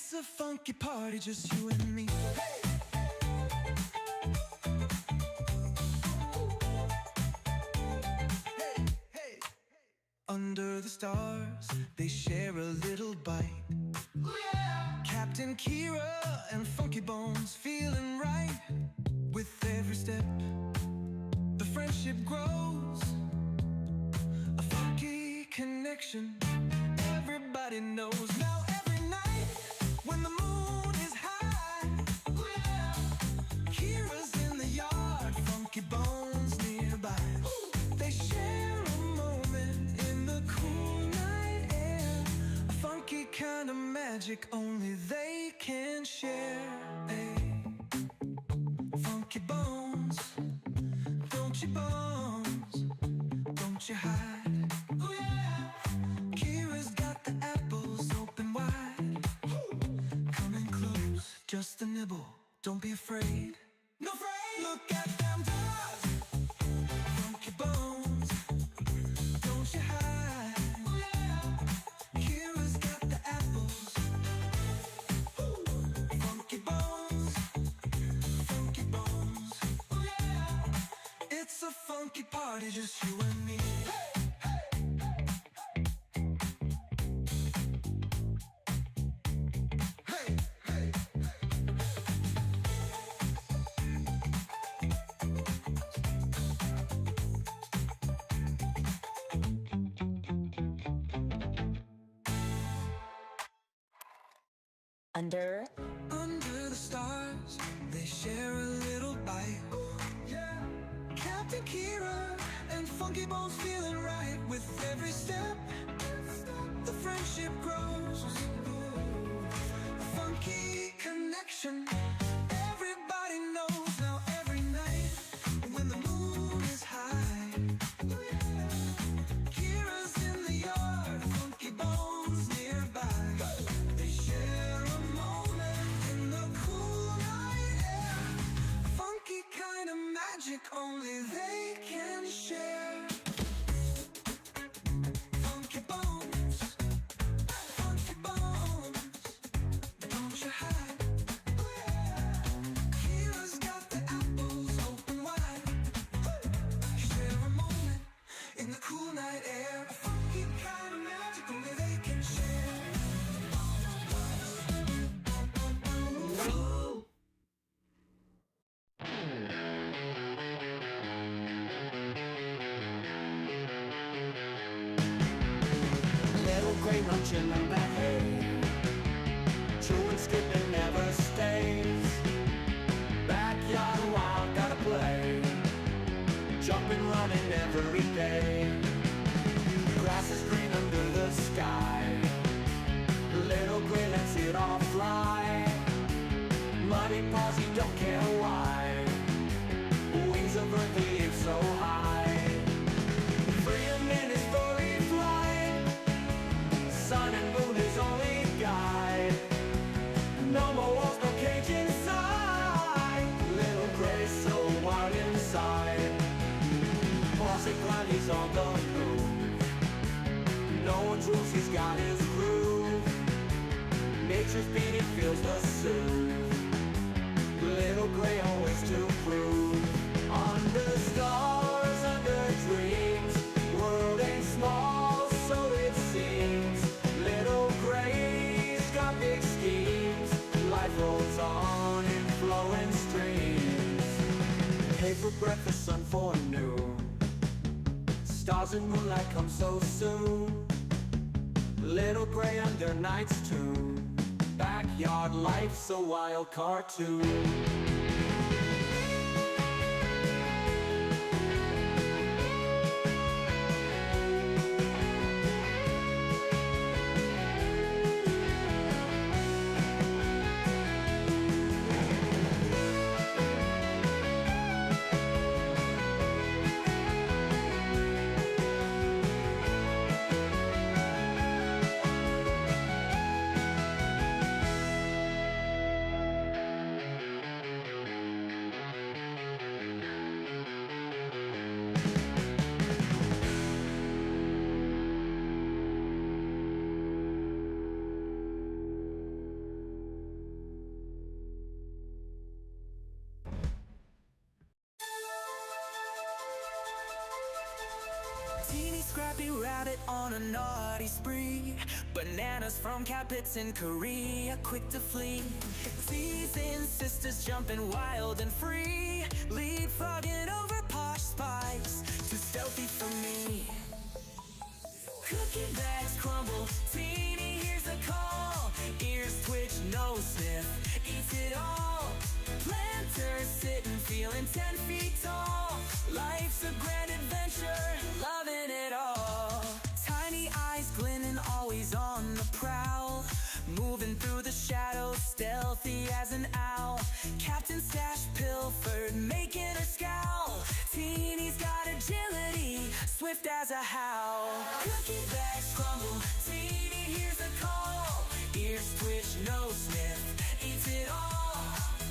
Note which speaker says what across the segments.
Speaker 1: It's a funky party, just you and me. Hey, hey. Under the stars, they share a little bite. Ooh, yeah. Captain Kira and Funky Bones feeling right. With every step, the friendship grows. A funky connection, everybody knows. Now every night, when the moon is high, ooh, yeah. Kira's in the yard, Funky Bones nearby. Ooh. They share a moment in the cool night air. A funky kind of magic only they can share. Hey. Funky Bones, don't you bones, don't you hide. Oh yeah. Kira's got the apples open wide. Coming close, just a nibble, don't be afraid. No afraid. Look at them dogs, Funky Bones, don't you hide. Oh yeah. Kira's got the apples. Funky Bones, Funky Bones. Oh yeah. It's a funky party, just you and me. Hey, hey, hey.
Speaker 2: Under
Speaker 1: the stars, they share a little bite. Yeah. Captain Kira and Funky Bones feeling right. With every step, the friendship grows. A funky connection, everybody knows. Now every night, when the moon is high, Kira's in the yard, Funky Bones nearby. They share a moment in the cool night air. Funky kind of magic only they can share. Funky Bones, Funky Bones, don't you hide. Kira's got the apples open wide. Share a moment in the cool night air. A funky kind of magic only they can share.
Speaker 3: Little gray luncheon in the hay, chewing, skipping, never stays. Backyard wild, gotta play, jumping, running every day. Grass is green under the sky, little gray lets it all fly. Muddy paws, you don't care why, wings of earth, they aim so high. Freedom in his furry flight, sun and moon is only guide. No more walls, no cage inside, little gray so wild inside. Posh and Gwynnie's on the move, no one's rules, he's got his groove. Nature's beat, he feels the soothe, little gray always to prove. Under stars, under dreams, world ain't small, so it seems. Little gray's got big schemes, life rolls on in flowing streams. Hay for breakfast, sun for noon, stars and moonlight come so soon. Little gray under night's tune, backyard life's a wild cartoon.
Speaker 1: Grumpy Rabbit on a naughty spree. Bananas from Capits in Korea, quick to flee. Seasoned sisters jumping wild and free, leapfrogging over Posh Spice, too stealthy for me. Cookie bags crumble, Teeny hears a call. Ears twitch, nose sniff, eats it all. Planters sitting, feeling 10 feet tall. Life's a grand adventure, loving it all. Tiny eyes glinting, always on the prowl. Moving through the shadows, stealthy as an owl. Captain Stash pilfered, making her scowl. Teeny's got agility, swift as a howl. Cookie bags crumble, Teeny hears the call. Ears twitch, nose sniff, eats it all.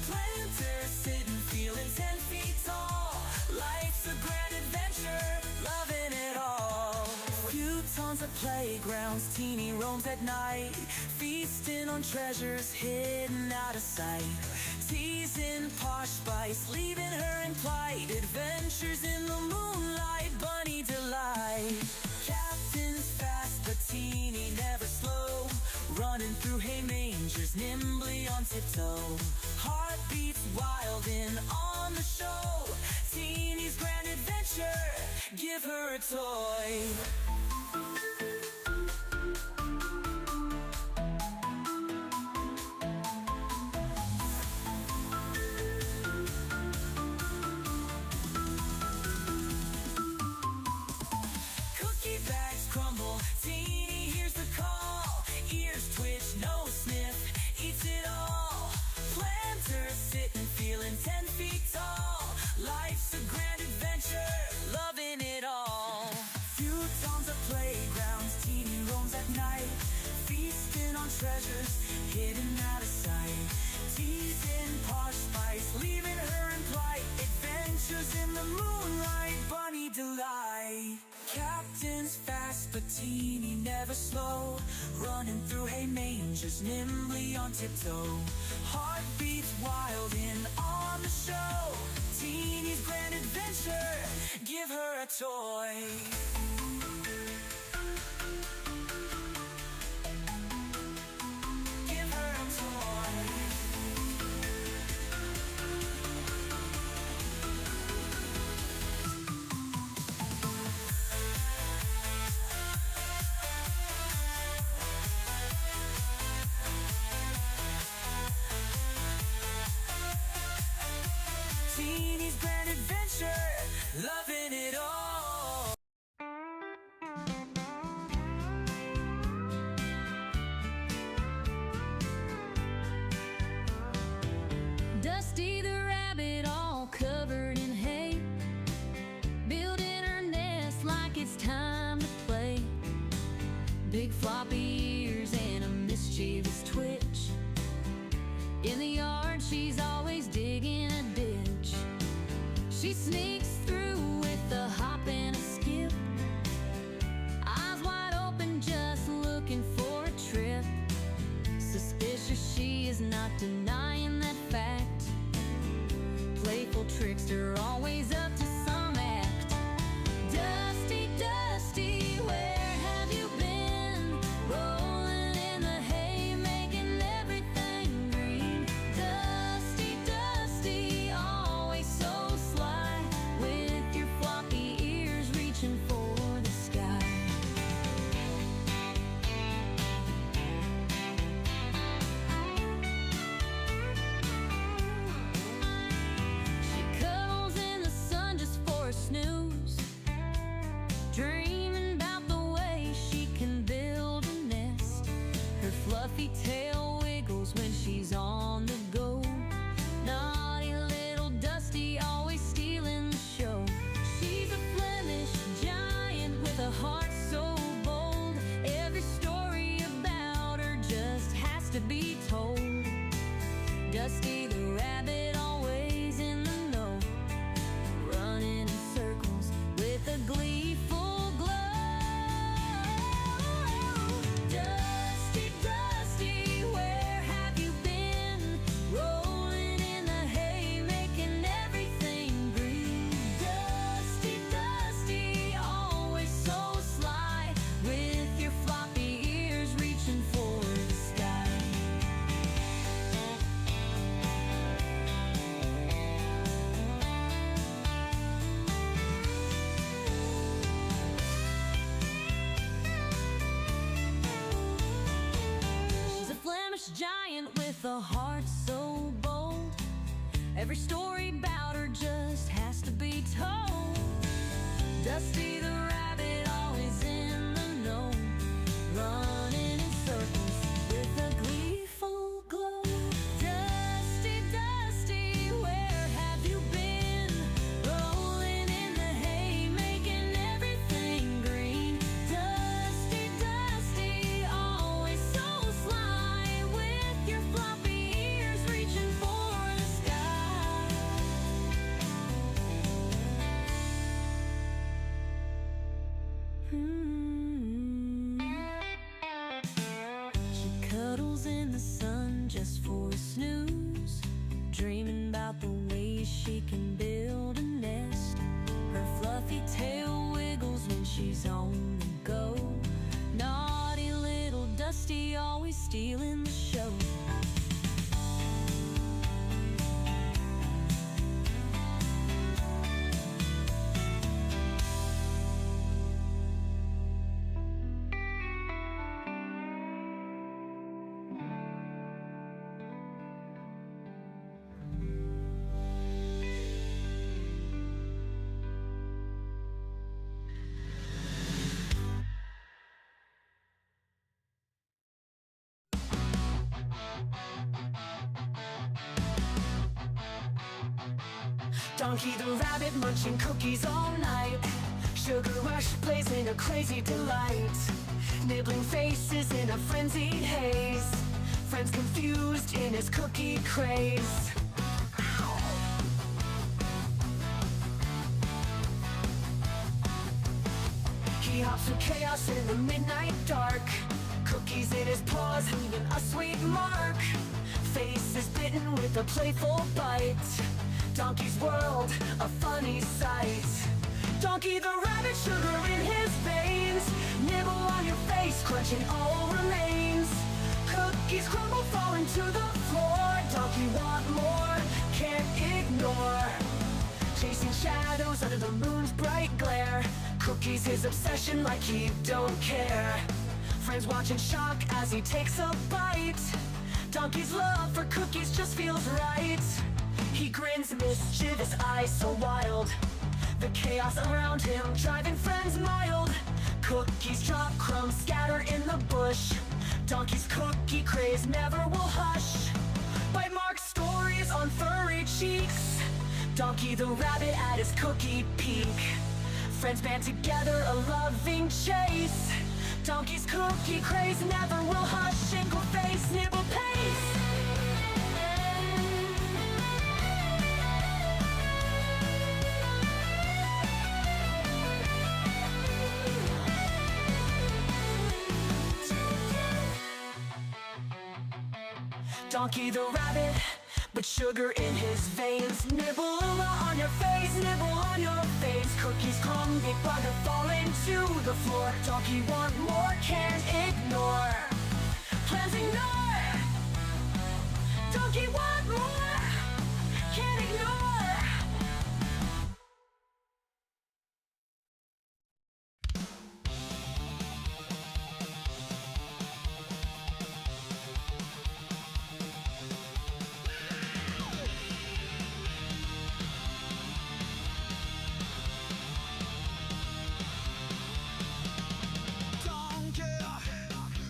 Speaker 1: Planters sitting, feeling 10 feet tall. Life's a grand adventure, loving it all. Futons at playgrounds, Teeny roams at night, feasting on treasures hidden out of sight. Teasing Posh Spice, leaving her in plight. Adventures in the moonlight, bunny delight. Captain's fast, but Teeny never slow. Running through hay mangers, nimbly on tiptoe. Heartbeats wild and on the show. Teeny's grand adventure, give her a toy. Cookie bags crumble, Teeny hears the call. Ears twitch, nose sniff, eats it all. Planters sitting, feeling 10 feet tall. Life's a grand adventure, loving it all. Futons at playgrounds, Teeny roams at night, feasting on treasures hidden out of sight. Teasing Posh Spice, leaving her in plight. Adventures in the moonlight, bunny delight. Captain's fast, but Teeny never slow. Running through hay mangers, nimbly on tiptoe. Heartbeats wild and on the show. Teeny's grand adventure, give her a toy. Give her a toy. Teeny's grand adventure, loving it all.
Speaker 2: Dusty the rabbit, all covered in hay, building her nest like it's time to play. Big floppy ears and a mischievous twitch. In the yard, she's always digging a ditch. She sneaks through with a hop and a skip, eyes wide open, just looking for a trip. Suspicious, she is not denying that fact. Playful trickster, always up to some act. Dusty, Dusty, where have you been? Rolling in the hay, making everything green. Dusty, Dusty, always so sly, with your floppy ears reaching for the sky. She cuddles in the sun just for a snooze, dreaming about the way she can build a nest. Her fluffy tail wiggles when she's on the go. Naughty little Dusty, always stealing the show. She's a Flemish giant with a heart so bold. Every story about her just has to be told. Dusty the rabbit, always in the know, running in circles with a gleeful glow. Dusty, Dusty, where have you been? plush giant with a heart so bold. Every story about her just has to be told. Dusty the rabbit, always in the know, running in circles with a gleeful glow. Dusty, Dusty, where have you been? Rolling in the hay, making everything green. Dusty, Dusty, always so sly, with your floppy ears reaching for the sky. She cuddles in the sun just for a snooze, dreaming about the ways she can build a nest. Her fluffy tail wiggles when she's on the go. Naughty little Dusty, always stealing the show.
Speaker 3: Donkey the rabbit munching cookies all night. Sugar rush blazing a crazy delight. Nibbling faces in a frenzied haze. Friends confused in his cookie craze. He hops through chaos in the midnight dark. Cookies in his paws, leaving a sweet mark. Face is bitten with a playful bite. Donkey's world, a funny sight. Donkey the rabbit, sugar in his veins. Nibble on your face, crunching all remains. Cookies crumble, falling to the floor. Donkey want more, can't ignore. Chasing shadows under the moon's bright glare. Cookies his obsession, like he don't care. Friends watch in shock as he takes a bite. Donkey's love for cookies just feels right. He grins, mischievous eyes so wild. The chaos around him driving friends mild. Cookies drop, crumbs scatter in the bush. Donkey's cookie craze never will hush. Bite mark stories on furry cheeks. Donkey the rabbit at his cookie peak. Friends band together, a loving chase. Donkey's cookie craze never will hush. Shingle face, nibble pace. Donkey the rabbit, but sugar in his veins. Nibble on your face, nibble on your face. Cookies come, big bugger falling to the floor. Donkey want more, can't ignore. Plans ignore. Donkey want more, can't ignore.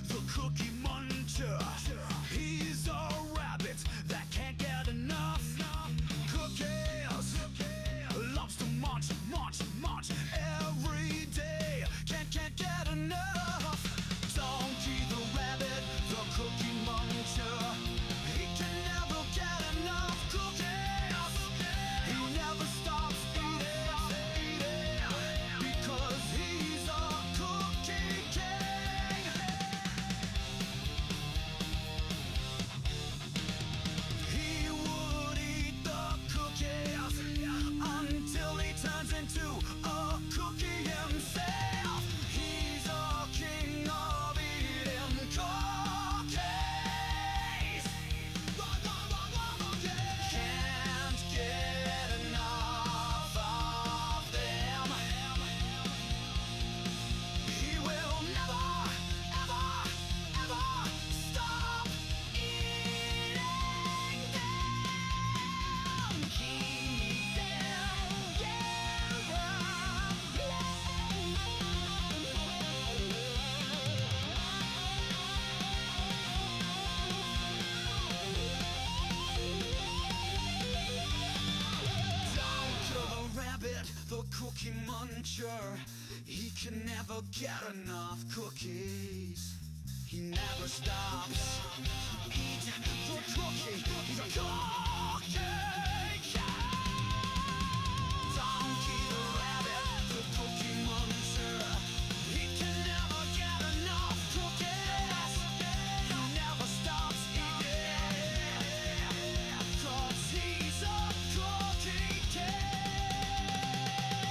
Speaker 1: The cookie muncher, he's a rabbit that can't
Speaker 3: adventure. He can never get enough cookies. He never stops. Eat the cookie. He's a cookie. Donkey the rabbit, the cookie monster. He can never get enough cookies. He never stops eating. 'Cause he's a cookie king.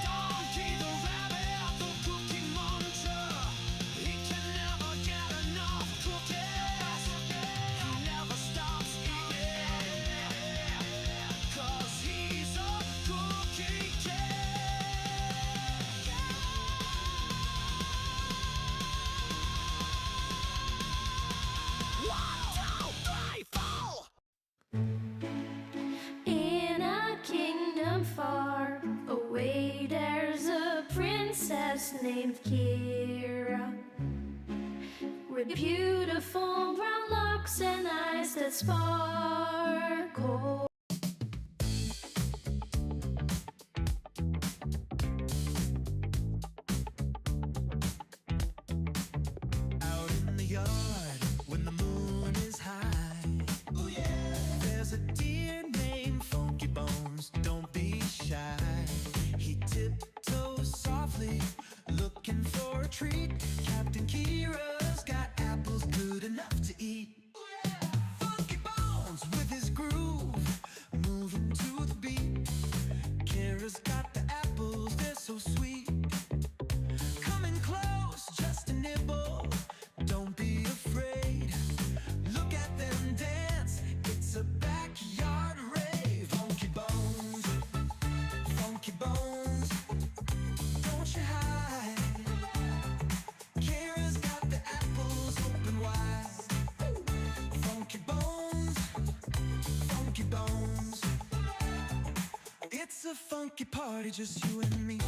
Speaker 3: Donkey the rabbit, the cookie monster. He can never get enough cookies. He never stops eating. 'Cause he's a cookie king. One, two, three, four.
Speaker 2: In a kingdom far away, there's a princess named Kira, with beautiful brown locks and eyes that sparkle.
Speaker 1: Out in the yard when the moon is high. Ooh, yeah. There's a deer named Funky Bones. Don't be shy. He tiptoes softly, looking for a treat. Captain Kira's got apples good enough to eat. Ooh, yeah. Funky Bones with his groove, moving to the beat. Kira's got the apples, they're so sweet. Coming close, just a nibble. Don't be afraid. Look at them dance. It's a backyard rave. Funky Bones, Funky Bones. Don't you hide. Kira's got the apples open wide. Funky Bones, Funky Bones. It's a funky party, just you and me.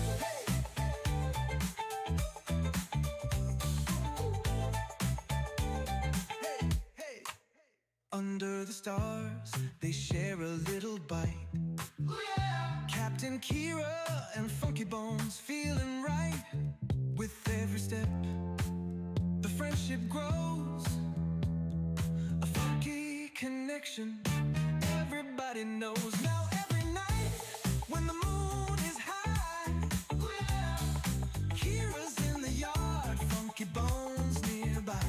Speaker 1: Hey, hey. Under the stars, they share a little bite. Ooh, yeah. Captain Kira and Funky Bones feeling right. With every step, the friendship grows. A funky connection, everybody knows. Now every night, when the moon is high, ooh, yeah. Kira's in the yard, Funky Bones nearby.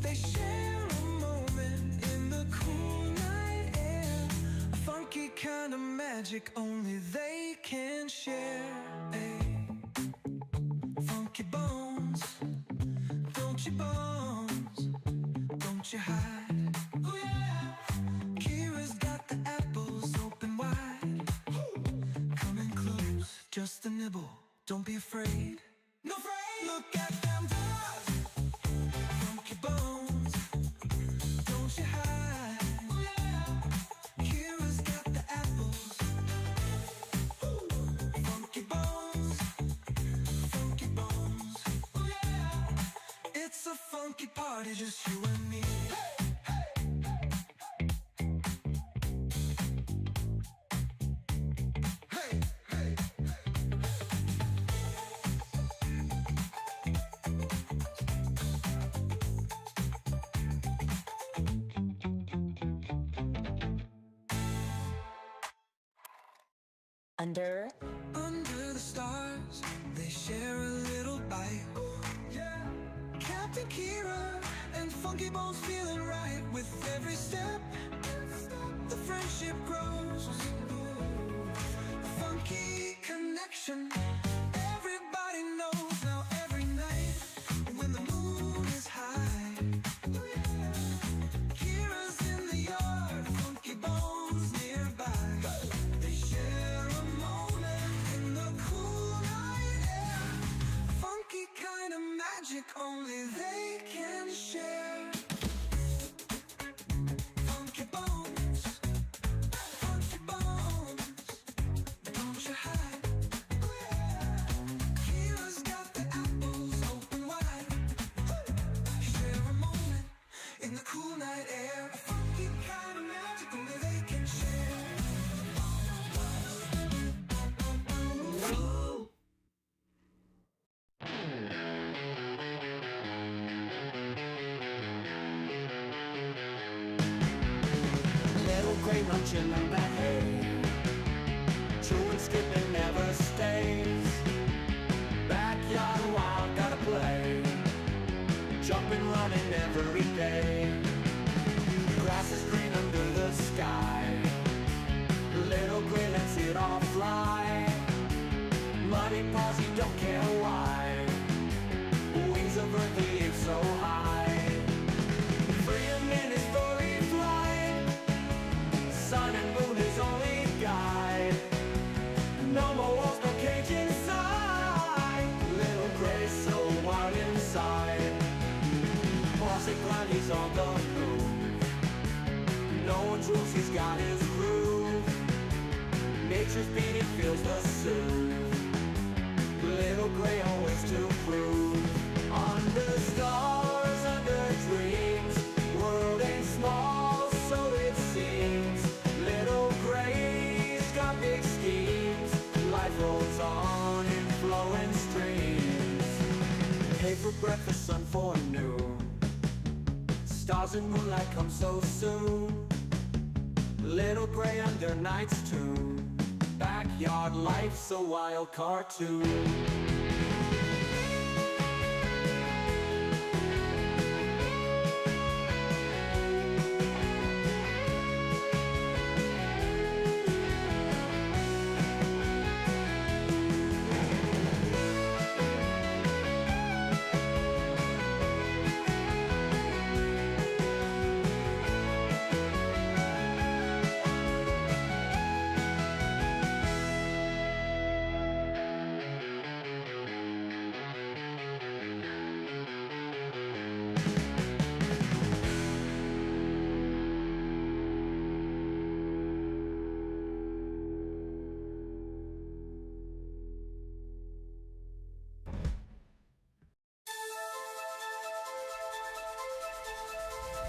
Speaker 1: They share a moment in the cool night air. A funky kind of magic only they can share. Hey. Funky Bones, don't you bones, don't you hide. Ooh, yeah. Kira's got the apples open wide. Coming close, just a nibble. Don't be afraid. No afraid. Look at them dogs. Funky Bones, don't you hide. Ooh, yeah. Kira's got the apples. Funky Bones, Funky Bones. Ooh, yeah. It's a funky party, just you and me. Hey, hey, Under the stars, they share a little bite. Yeah. Captain Kira and Funky Bones feeling right. With every step, the friendship grows. Funky connection, everybody knows. Now every night, when the moon is high, Kira's in the yard, Funky Bones nearby. They share a moment in the cool night air. Funky kind of magic only they can share. Funky Bones, Funky Bones, don't you hide. Kira's got the apples open wide. Share a moment in the cool night air. Funky kind of magic only they can share.
Speaker 3: grain luncheon and that hay. Chewing, skipping never stays. Backyard wild, gotta play. Jumping, running every day. Grass is green under the sky. Little gray lets it all fly. Muddy paws, you don't care why. Wings of earth, they ache so high. Freedom in his furry flight. Sun and moon his only guide. No more walls, no cage inside. Little gray so wild inside. Posh and Gwynnie's on the move. No one's rules, he's got his groove. Nature's beat, he feels the soothe. Little gray always to prove. Under stars, under dreams. World ain't small, so it seems. Little gray's got big schemes. Life rolls on in flowing streams. Hay for breakfast, sun for noon. Stars and moonlight come so soon. Little gray under night's tune. Backyard life's a wild cartoon.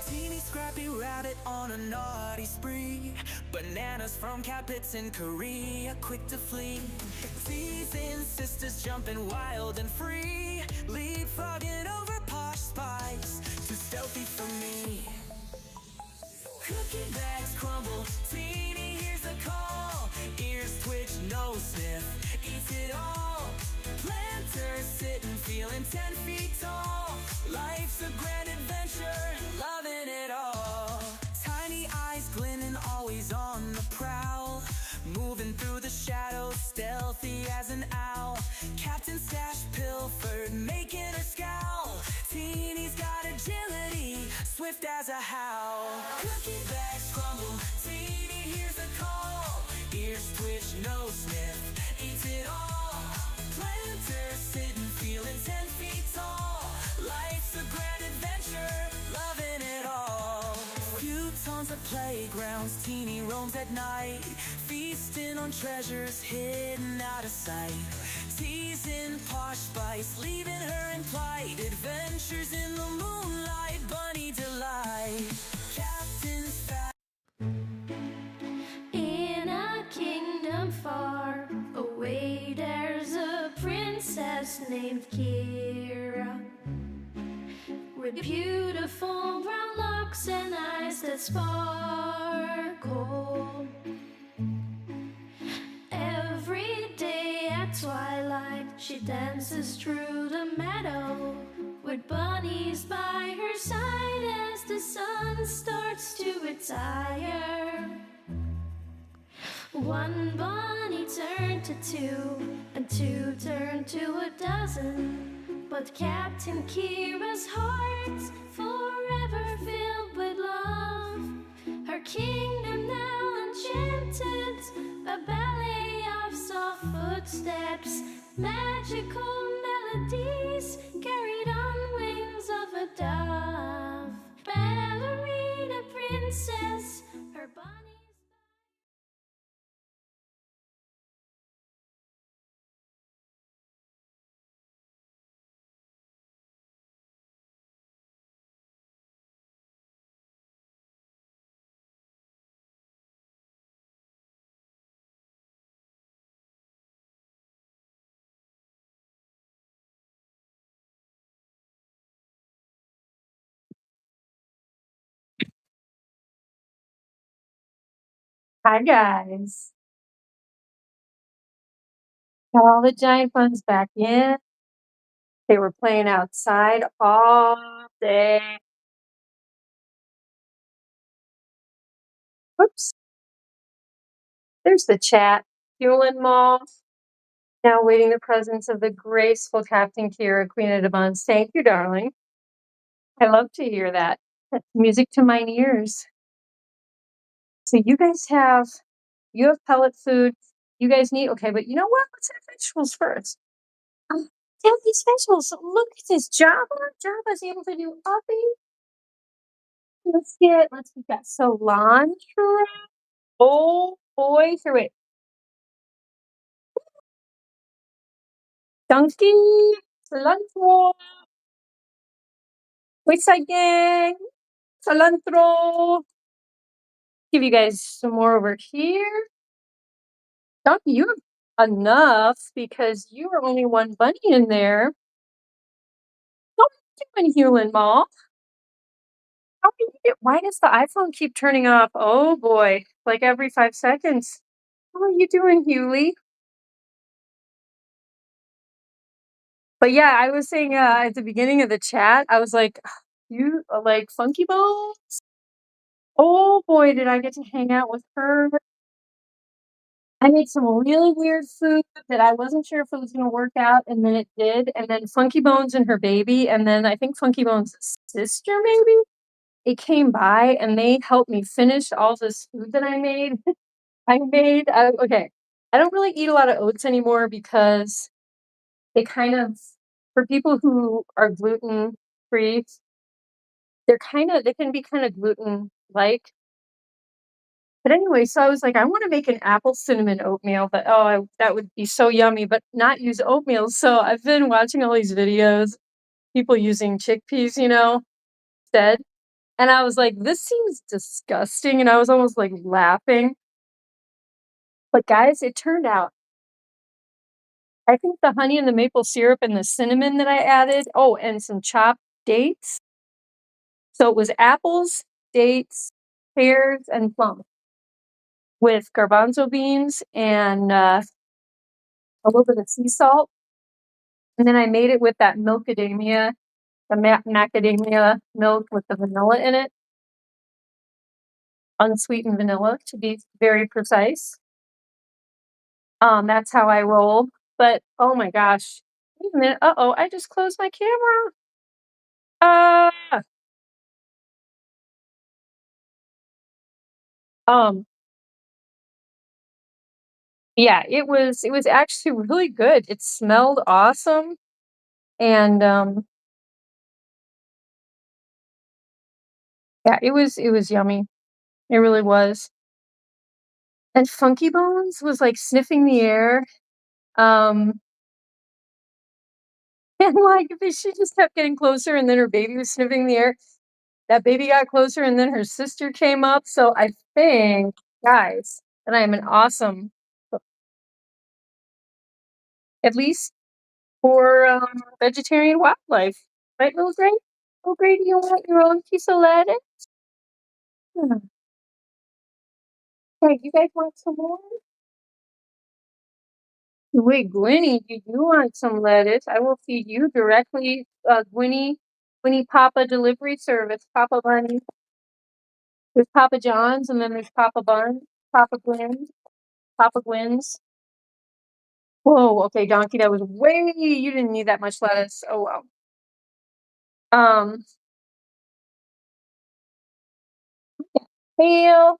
Speaker 1: Teeny scrappy rabbit on a naughty spree. Bananas from Caplets in Korea, quick to flee. Teasing sisters jumping wild and free. Leapfrogging over Posh spice, too stealthy for me. Cookie bags crumble, Teeny hears the call. Ears twitch, nose sniff, eats it all. Planters sitting, feeling 10 feet tall. Life's a grand adventure, loving it all. Tiny eyes glinting, always on the prowl. Moving through the shadows, stealthy as an owl. Captain Stash pilfered, making her scowl. Teeny's got agility, swift as a howl. Cookie bags crumble, Teeny hears a call. Ears twitch, nose sniff, eats it all. Planters sitting, feeling 10 feet tall. Life's a grand adventure, loving it all. Futons at playgrounds, Teeny roams at night. Feasting on treasures hidden out of sight. Teasing Posh spice, leaving her in plight. Adventures in the moonlight, bunny delight. Captain's fast.
Speaker 2: In a kingdom far away, there's a princess named Kira, with beautiful brown locks and eyes that sparkle. Every day at twilight, she dances through the meadow, with bunnies by her side as the sun starts to retire. One bunny turned to two, and two turned to a dozen. But Captain Kira's heart's forever filled with love. Her kingdom now enchanted, a ballet of soft footsteps, magical melodies carried on wings of a dove. Ballerina princess, her bunny.
Speaker 4: Hi guys. Got all the giant buns back in. They were playing outside all day. Whoops. There's the chat. Fueling Mall. Now waiting the presence of the graceful Captain Kira, Queen of the Buns. Thank you, darling. I love to hear that. That's music to mine ears. So you have pellet food. You guys need, okay, but you know what? Let's have vegetables first. Have these vegetables. Look at this. Jabba's able to do oven. We got cilantro. Oh boy, through it. Donkey, cilantro. West Side Gang, cilantro. Give you guys some more over here. Donkey, you have enough because you are only one bunny in there. How are you doing, Hewlin Mall? Why does the iPhone keep turning off? Oh boy, like every 5 seconds. How are you doing, Hewley? But yeah, I was saying at the beginning of the chat, I was like, you like Funky Bones? Oh boy, did I get to hang out with her. I made some really weird food that I wasn't sure if it was going to work out, and then it did. And then Funky Bones and her baby, and then I think Funky Bones' sister, maybe, it came by and they helped me finish all this food that I made. Okay, I don't really eat a lot of oats anymore because they kind of, for people who are gluten free, they can be kind of gluten like. But anyway, so I was like, I want to make an apple cinnamon oatmeal, but that would be so yummy, but not use oatmeal. So I've been watching all these videos, people using chickpeas, instead. And I was like, this seems disgusting. And I was almost like laughing. But guys, it turned out, I think the honey and the maple syrup and the cinnamon that I added, oh, and some chopped dates. So it was apples, dates, pears, and plums with garbanzo beans and a little bit of sea salt. And then I made it with that milkademia, the macadamia milk with the vanilla in it, unsweetened vanilla to be very precise. That's how I roll. But oh my gosh, wait a minute. Uh-oh, I just closed my camera. Uh, um, yeah, it was actually really good. It smelled awesome. And yeah, it was yummy. It really was. And Funky Bones was like sniffing the air. Um, and like she just kept getting closer, and then her baby was sniffing the air. That baby got closer, and then her sister came up. So I think, guys, that I am an awesome, at least for vegetarian wildlife. Right, little Gray? Little Gray, do you want your own piece of lettuce? Hmm. Hey, you guys want some more? Wait, Gwynnie, do you want some lettuce? I will feed you directly, Gwynnie Papa Delivery Service, Papa Bunny. There's Papa John's, and then there's Papa Bun, Papa Gwynn's, Papa Gwynn's. Whoa, okay, Donkey, that was way, you didn't need that much lettuce. Oh well. Um, Kale.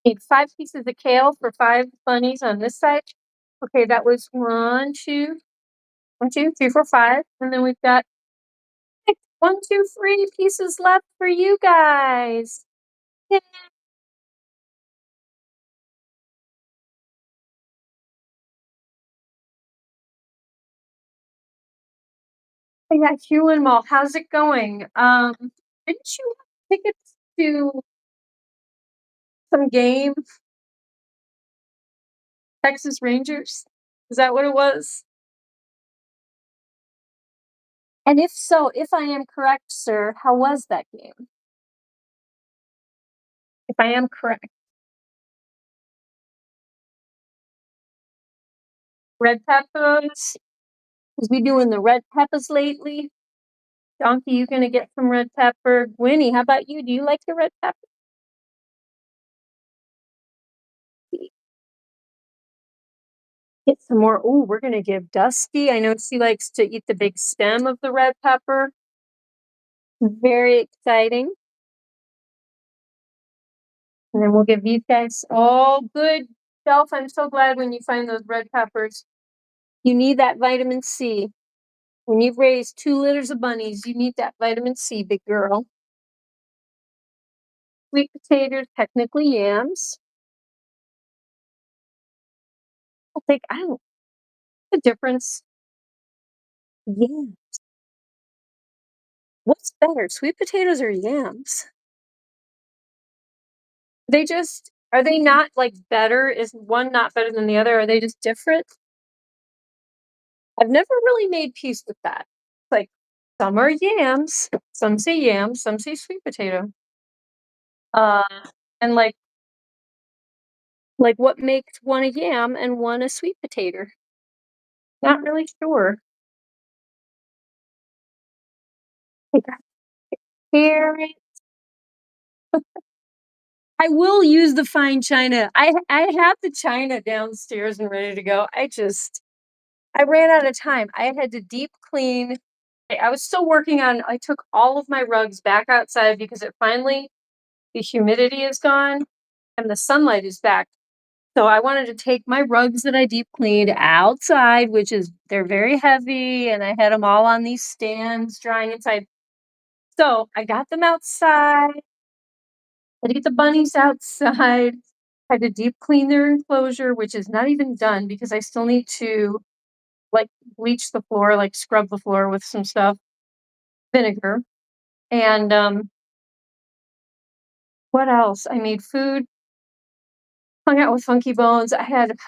Speaker 4: Need 5 pieces of kale for 5 bunnies on this side. Okay, that was 1, 2, 1, 2, 3, 4, 5. And then we've got 1, 2, 3 pieces left for you guys. Yay. I got Hewlin Mall. How's it going? Didn't you have tickets to some game? Texas Rangers? Is that what it was? And if so, if I am correct, sir, how was that game? If I am correct. Red peppers? Is we doing the red peppers lately? Donkey, you gonna get some red pepper? Gwynnie, how about you? Do you like the red pepper? Get some more. Oh, we're gonna give Dusty. I know she likes to eat the big stem of the red pepper. Very exciting. And then we'll give these guys all good. Delph, I'm so glad when you find those red peppers. You need that vitamin C. When you've raised 2 litters of bunnies, you need that vitamin C, big girl. Sweet potatoes, technically yams. I don't, the difference. Yeah. What's better, sweet potatoes or yams? Are they not like better? Is one not better than the other? Are they just different? I've never really made peace with that. Like, some are yams, some say yams, some say sweet potato. Uh, and like what makes one a yam and one a sweet potato? Not really sure. I got carrot. I will use the fine china. I have the china downstairs and ready to go. I ran out of time. I had to deep clean. I was still working on I took all of my rugs back outside because the humidity is gone and the sunlight is back. So I wanted to take my rugs that I deep cleaned outside, they're very heavy, and I had them all on these stands drying inside. So I got them outside. Had to get the bunnies outside. Had to deep clean their enclosure, which is not even done because I still need to like bleach the floor, like scrub the floor with some stuff, vinegar. And what else? I made food, hung out with Funky Bones.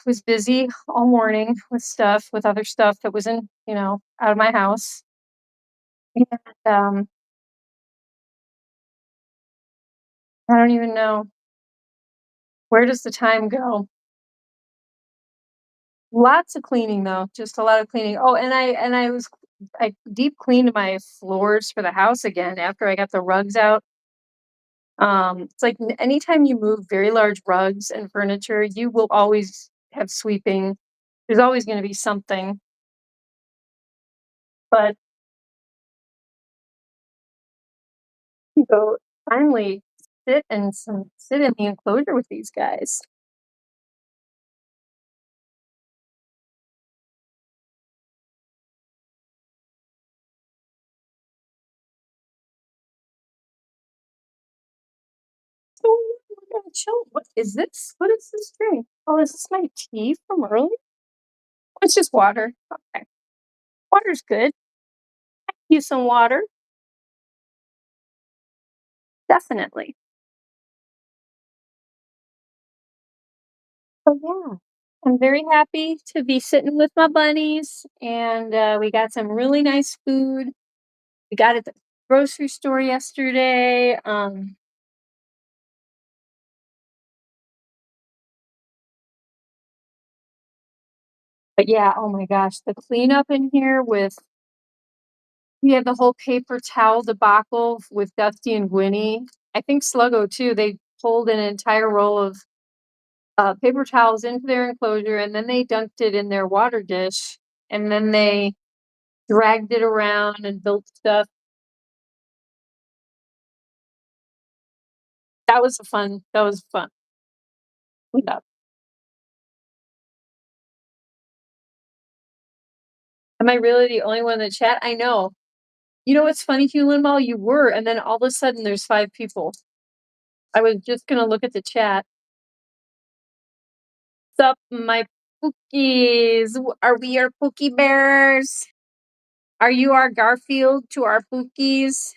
Speaker 4: Was busy all morning with other stuff that was out of my house. And I don't even know, where does the time go? Lots of cleaning though, just a lot of cleaning. Oh, and I deep cleaned my floors for the house again after I got the rugs out. It's like anytime you move very large rugs and furniture, you will always have sweeping. There's always going to be something. But you go finally sit in the enclosure with these guys. So we're gonna chill. What is this? What is this drink? Oh, is this my tea from earlier? It's just water. Okay. Water's good. Use some water. Definitely. So yeah, I'm very happy to be sitting with my bunnies, and we got some really nice food. We got it at the grocery store yesterday. But yeah, oh my gosh, the cleanup in here we had the whole paper towel debacle with Dusty and Gwynnie. I think Sluggo too. They pulled an entire roll of paper towels into their enclosure, and then they dunked it in their water dish, and then they dragged it around and built stuff. That was fun. Yeah. Am I really the only one in the chat? I know. You know what's funny, Hugh Lindball? You were, and then all of a sudden there's 5 people. I was just gonna look at the chat. Sup, my Pookies? Are we your Pookie Bears? Are you our Garfield to our Pookies?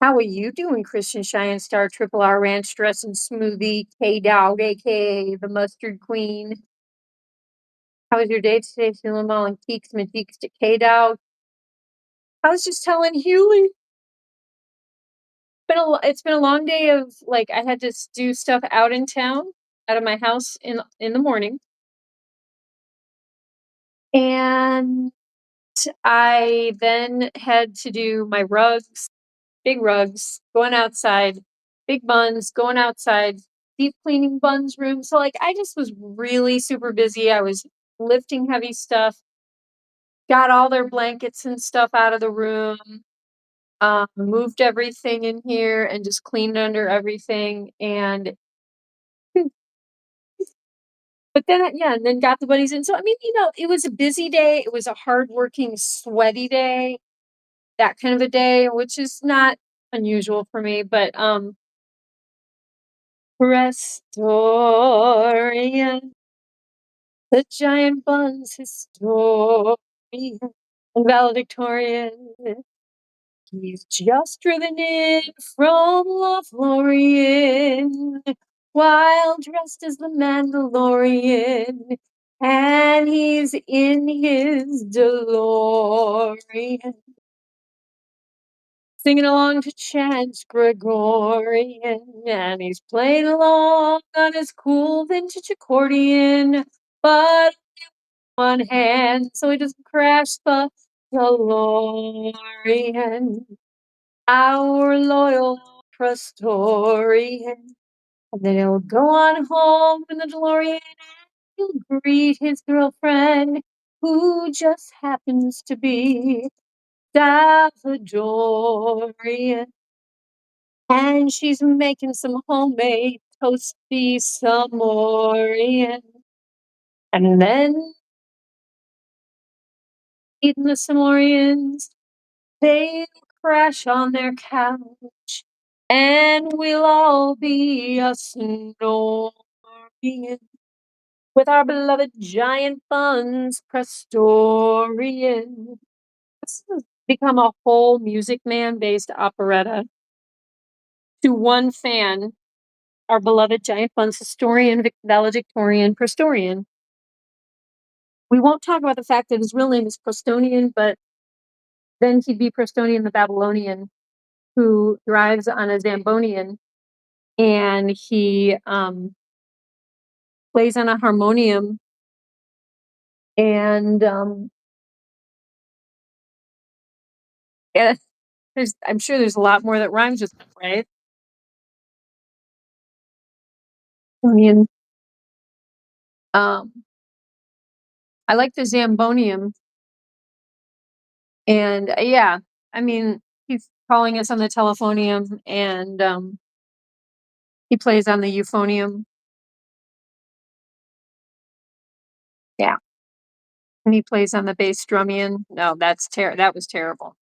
Speaker 4: How are you doing, Christian Cheyenne Star Triple R Ranch Dressing Smoothie K Dog, aka the Mustard Queen? How was your day today? Feeling all in keeks, meteeks, decayed out. I was just telling Huey. It's been a long day of like I had to do stuff out in town, out of my house in the morning, and I then had to do my rugs, big rugs, going outside, big buns, going outside, deep cleaning Bunz room. So like I just was really super busy. I was lifting heavy stuff, got all their blankets and stuff out of the room, moved everything in here and just cleaned under everything. And but then yeah, and then got the buddies in. So I mean, it was a busy day. It was a hardworking, sweaty day, that kind of a day, which is not unusual for me. But Restorian, the giant buns historian, valedictorian. He's just driven in from Lothlorien, while dressed as the Mandalorian, and he's in his DeLorean, singing along to chants Gregorian, and he's playing along on his cool vintage accordion, but one hand, so he doesn't crash the DeLorean. Our loyal Prestorian. And then he'll go on home in the DeLorean. He'll greet his girlfriend, who just happens to be Salvadorian. And she's making some homemade toasty Samorian. And then eating the Samorians, they'll crash on their couch. And we'll all be a snoring with our beloved giant buns, Prestorian. This has become a whole Music Man based operetta to one fan, our beloved giant buns historian, valedictorian, Prestorian. We won't talk about the fact that his real name is Prestonian, but then he'd be Prestonian the Babylonian, who drives on a Zambonian, and he plays on a harmonium, and yeah, I'm sure there's a lot more that rhymes with that, right? I mean, um, I like the Zambonium, and yeah, I mean, he's calling us on the telephonium, and he plays on the euphonium. Yeah, and he plays on the bass drumian. No, that was terrible.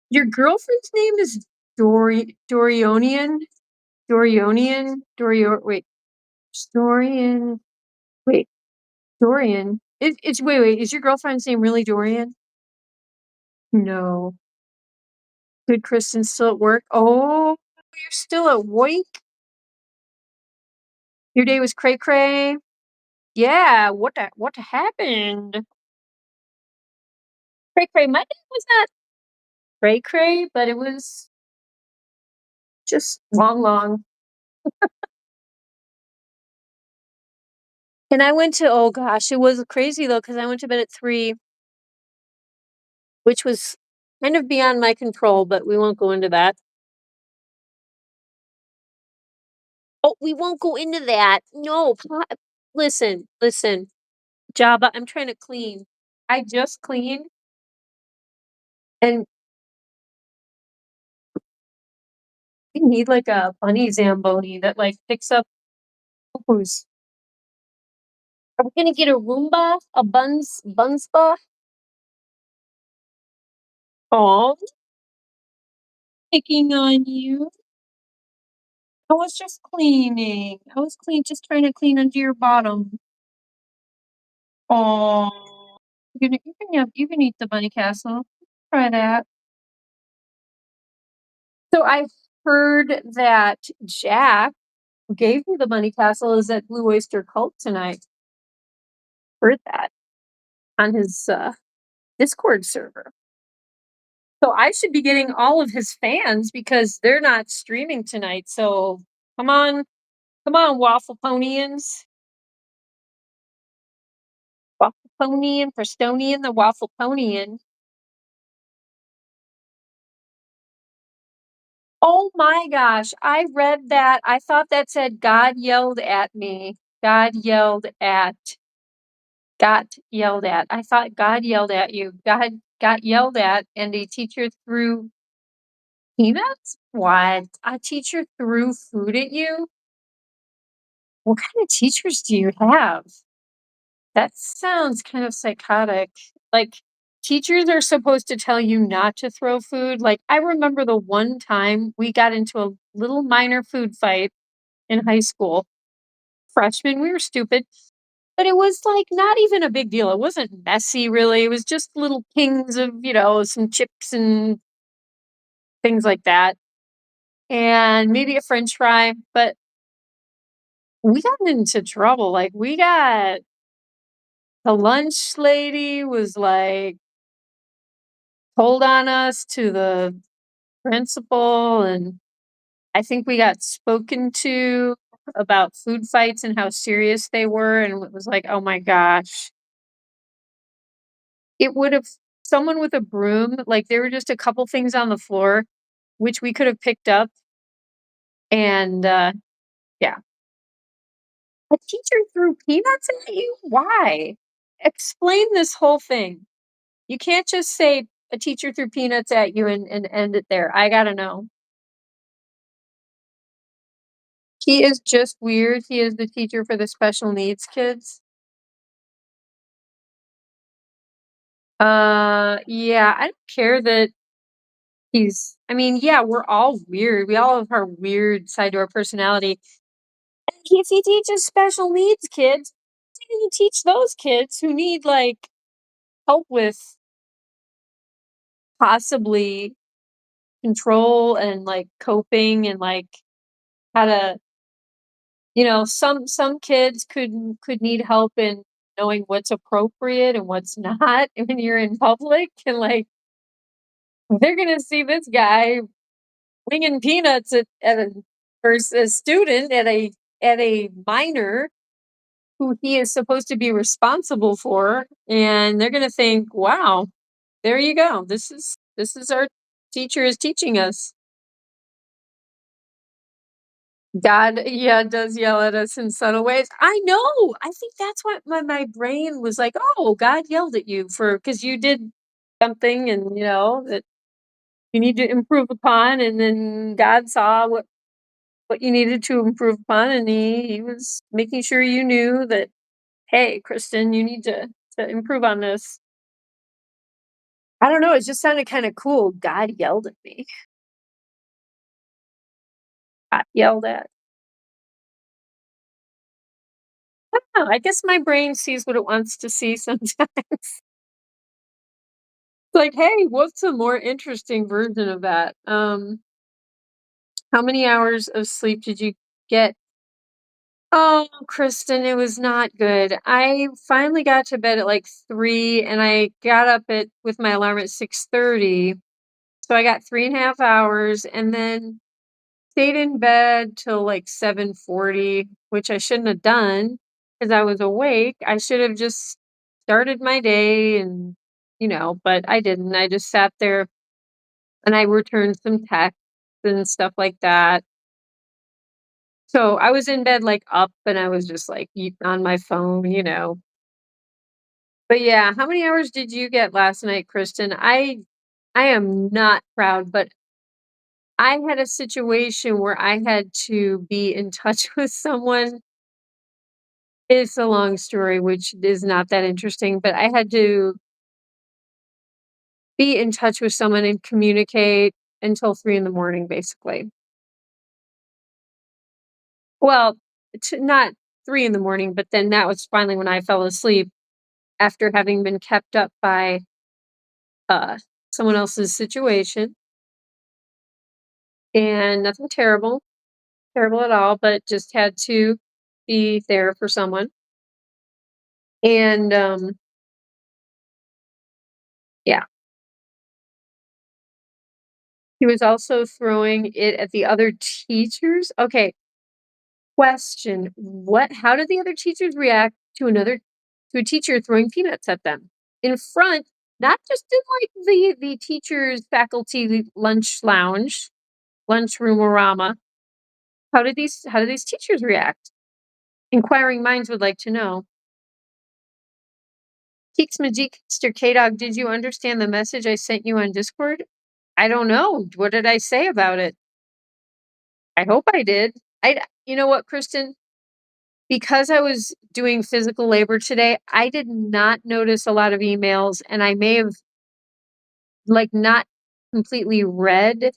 Speaker 4: Your girlfriend's name is Dorionian? Dorionian? Wait, Dorian. Wait, Dorian. Wait, is your girlfriend's name really Dorian? No. Good, Kristen, still at work? Oh, you're still at work? Your day was cray cray? Yeah, what happened? Cray cray. My day was not cray cray, but it was just long. And I went to, oh gosh, it was crazy though, because I went to bed at 3, which was kind of beyond my control, but we won't go into that. Oh, we won't go into that. No, listen. Jabba, I'm trying to clean. I just cleaned, and we need like a bunny Zamboni that like picks up poo-poos. Are we gonna get a Roomba? A Bunz spa? Oh, picking on you. I was just cleaning. Just trying to clean under your bottom. Oh, you can eat the bunny castle. Try that. So I heard that Jack, who gave me the money castle, is at Blue Oyster Cult tonight. Heard that on his Discord server. So I should be getting all of his fans because they're not streaming tonight. So come on, Waffle Ponians. Waffle Ponian, Prestonian, the Waffle Ponian. Oh my gosh, I read that. I thought that said God yelled at me. God yelled at. Got yelled at. I thought God yelled at you. God got yelled at and a teacher threw peanuts? What? A teacher threw food at you? What kind of teachers do you have? That sounds kind of psychotic. Like, teachers are supposed to tell you not to throw food. Like, I remember the one time we got into a little minor food fight in high school. Freshmen, we were stupid, but it was like not even a big deal. It wasn't messy, really. It was just little pings of, some chips and things like that, and maybe a french fry. But we got into trouble. Like, the lunch lady was like, told on us to the principal, and I think we got spoken to about food fights and how serious they were, and it was like, "Oh my gosh." It would've someone with a broom, like, there were just a couple things on the floor, which we could have picked up, and, yeah. A teacher threw peanuts at you? Why? Explain this whole thing. You can't just say, "A teacher threw peanuts at you," and end it there. I gotta know. He is just weird. He is the teacher for the special needs kids. Yeah, I don't care that I mean, yeah, we're all weird. We all have our weird side to our personality. If he teaches special needs kids, he's gonna teach those kids who need like help with possibly control and like coping and like how to, some kids could need help in knowing what's appropriate and what's not when you're in public, and like they're gonna see this guy winging peanuts at a student at a minor who he is supposed to be responsible for, and they're gonna think, "Wow, there you go. This is our teacher is teaching us." God, yeah, does yell at us in subtle ways. I know. I think that's what my brain was like, "Oh, God yelled at you for because you did something, and that you need to improve upon, and then God saw what you needed to improve upon, and he was making sure you knew that, hey, Kristen, you need to improve on this." I don't know. It just sounded kind of cool. God yelled at me. Got yelled at. I don't know. I guess my brain sees what it wants to see sometimes. It's like, hey, what's a more interesting version of that? How many hours of sleep did you get? Oh, Kristen, it was not good. I finally got to bed at like 3 and I got up at with my alarm at 6:30. So I got 3.5 hours and then stayed in bed till like 7:40, which I shouldn't have done because I was awake. I should have just started my day and but I didn't. I just sat there and I returned some texts and stuff like that. So I was in bed, like, up, and I was just, like, on my phone. But, yeah, how many hours did you get last night, Kristen? I am not proud, but I had a situation where I had to be in touch with someone. It's a long story, which is not that interesting, but I had to be in touch with someone and communicate until 3 in the morning, basically. Well, not 3 in the morning, but then that was finally when I fell asleep after having been kept up by, uh, someone else's situation. and nothing terrible at all, but just had to be there for someone. And, yeah. He was also throwing it at the other teachers? Okay, question, how did the other teachers react to a teacher throwing peanuts at them? In front, not just in, like, the teachers' faculty lunchroom-orama. How did these teachers react? Inquiring minds would like to know. Keeks Majikster K-Dog, did you understand the message I sent you on Discord? I don't know. What did I say about it? I hope I did. You know what, Kristen? Because I was doing physical labor today, I did not notice a lot of emails, and I may have, like, not completely read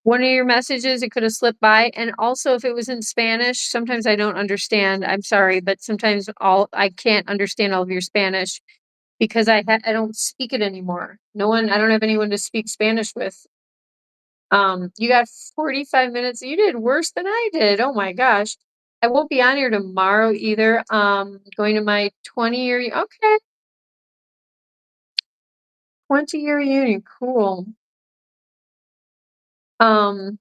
Speaker 4: one of your messages. It could have slipped by, and also if it was in Spanish, sometimes I don't understand. I'm sorry, but sometimes I can't understand all of your Spanish because I don't speak it anymore. I don't have anyone to speak Spanish with. You got 45 minutes. You did worse than I did. Oh my gosh. I won't be on here tomorrow either. Going to my 20-year, okay, 20-year reunion. Cool. Um,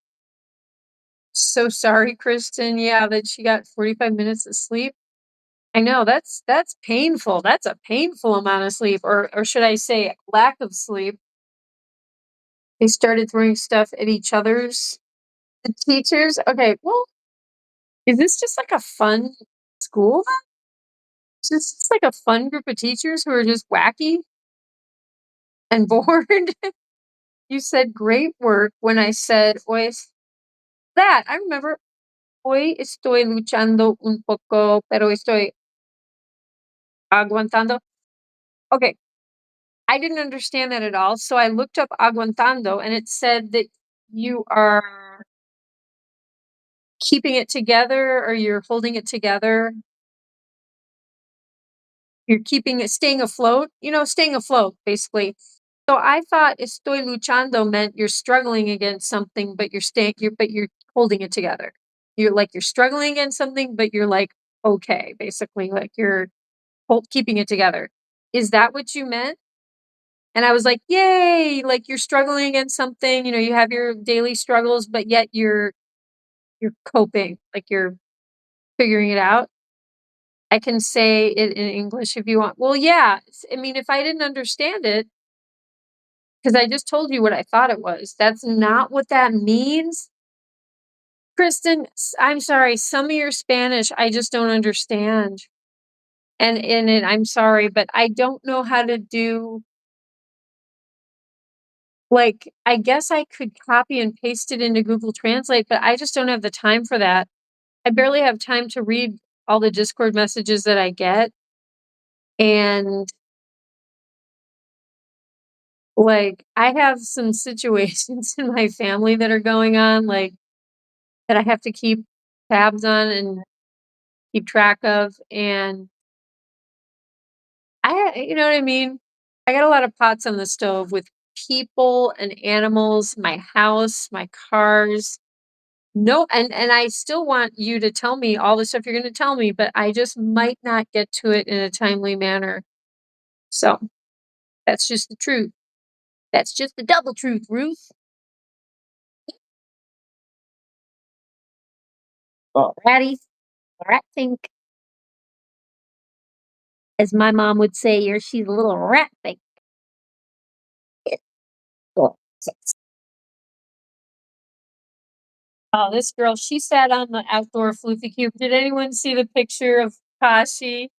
Speaker 4: so sorry, Kristen. Yeah, that she got 45 minutes of sleep. I know that's painful. That's a painful amount of sleep, or should I say lack of sleep. They started throwing stuff at each other's the teachers. Okay, well, is this just like a fun school then? Is this just like a fun group of teachers who are just wacky and bored? You said great work when I said, hoy that. I remember, hoy estoy luchando un poco, pero estoy aguantando. Okay, I didn't understand that at all. So I looked up aguantando and it said that you are keeping it together or you're holding it together. You're staying afloat, staying afloat, basically. So I thought estoy luchando meant you're struggling against something, but you're holding it together. You're struggling against something, but you're like, okay, basically, like you're keeping it together. Is that what you meant? And I was like, yay, like you're struggling against something, you have your daily struggles, but yet you're coping, like you're figuring it out. I can say it in English if you want. Well, yeah. I mean, if I didn't understand it, because I just told you what I thought it was. That's not what that means. Kristen, I'm sorry. Some of your Spanish I just don't understand. And I'm sorry, but I don't know how to do, like, I guess I could copy and paste it into Google Translate, but I just don't have the time for that. I barely have time to read all the Discord messages that I get. And like, I have some situations in my family that are going on, like, that I have to keep tabs on and keep track of, and you know what I mean? I got a lot of pots on the stove with people and animals, my house, my cars. No, and I still want you to tell me all the stuff you're gonna tell me, but I just might not get to it in a timely manner. So, that's just the truth. That's just the double truth, Ruth. Ratty, rat think, as my mom would say, or she's a little rat think. Cool. Oh, this girl, she sat on the outdoor floofy cube. Did anyone see the picture of Kashi?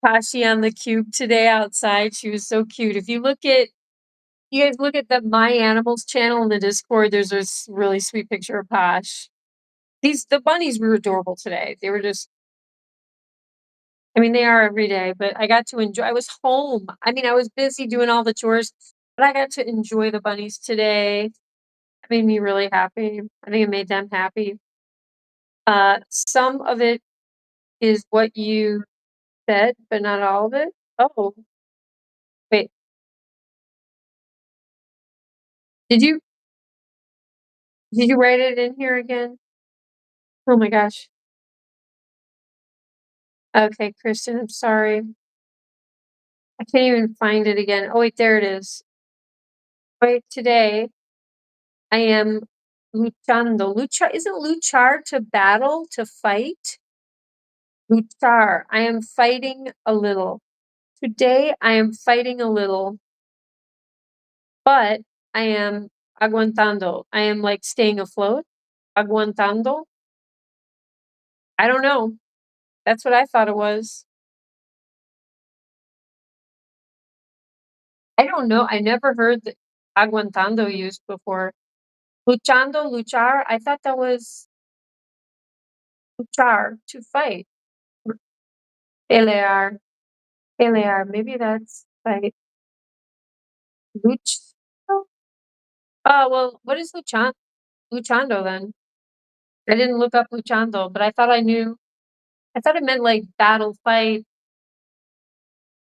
Speaker 4: Kashi on the cube today outside? She was so cute. If you guys look at the My Animals channel in the Discord, there's this really sweet picture of Posh. The bunnies were adorable today. They were just, I mean, they are every day, but I got to enjoy. I was home. I mean, I was busy doing all the chores, but I got to enjoy the bunnies today. It made me really happy. I think it made them happy. Some of it is what you said, but not all of it. Oh, wait. Did you? Did you write it in here again? Oh my gosh. Okay, Kristen, I'm sorry. I can't even find it again. Oh wait, there it is. Wait, today I am luchando. Isn't luchar to battle, to fight? Luchar. I am fighting a little. Today I am fighting a little, but I am aguantando. I am like staying afloat. Aguantando. I don't know. That's what I thought it was. I don't know. I never heard the aguantando used before. Luchando, luchar. I thought that was luchar, to fight. Pelear, pelear. Maybe that's fight. Luch. Oh, well, what is luchando then? I didn't look up luchando, but I thought I knew. I thought it meant like battle, fight,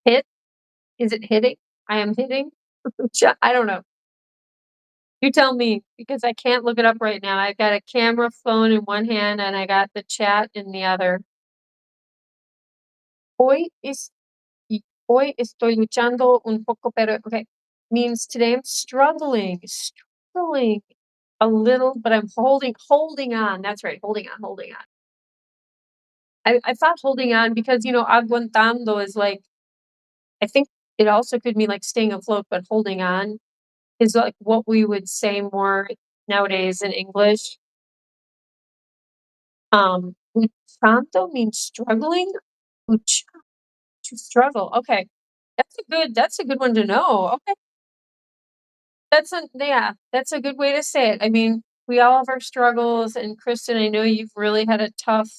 Speaker 4: hit. Is it hitting? I am hitting. I don't know. You tell me because I can't look it up right now. I've got a camera phone in one hand and I got the chat in the other. Hoy es Hoy estoy luchando un poco, pero okay. Means today I'm struggling a little, but I'm holding on. That's right, holding on. I thought holding on because aguantando is like, I think it also could mean like staying afloat, but holding on is like what we would say more nowadays in English. Luchando means struggling. Luch to struggle. Okay. That's a good one to know. Okay. That's a good way to say it. I mean, we all have our struggles, and Kristen, I know you've really had a tough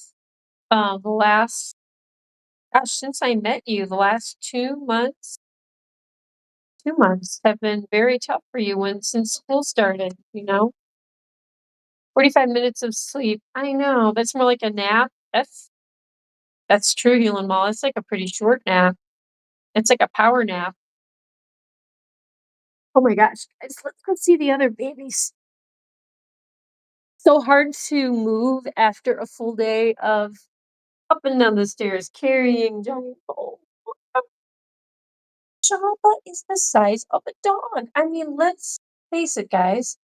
Speaker 4: the last gosh, since I met you, the last 2 months, 2 months have been very tough for you since school started, 45 minutes of sleep. I know, that's more like a nap. That's true, Helen Mall. It's like a pretty short nap. It's like a power nap. Oh my gosh, guys, let's go see the other babies. So hard to move after a full day of up and down the stairs carrying giant bowl. Jabba is the size of a dog. I mean, let's face it, guys.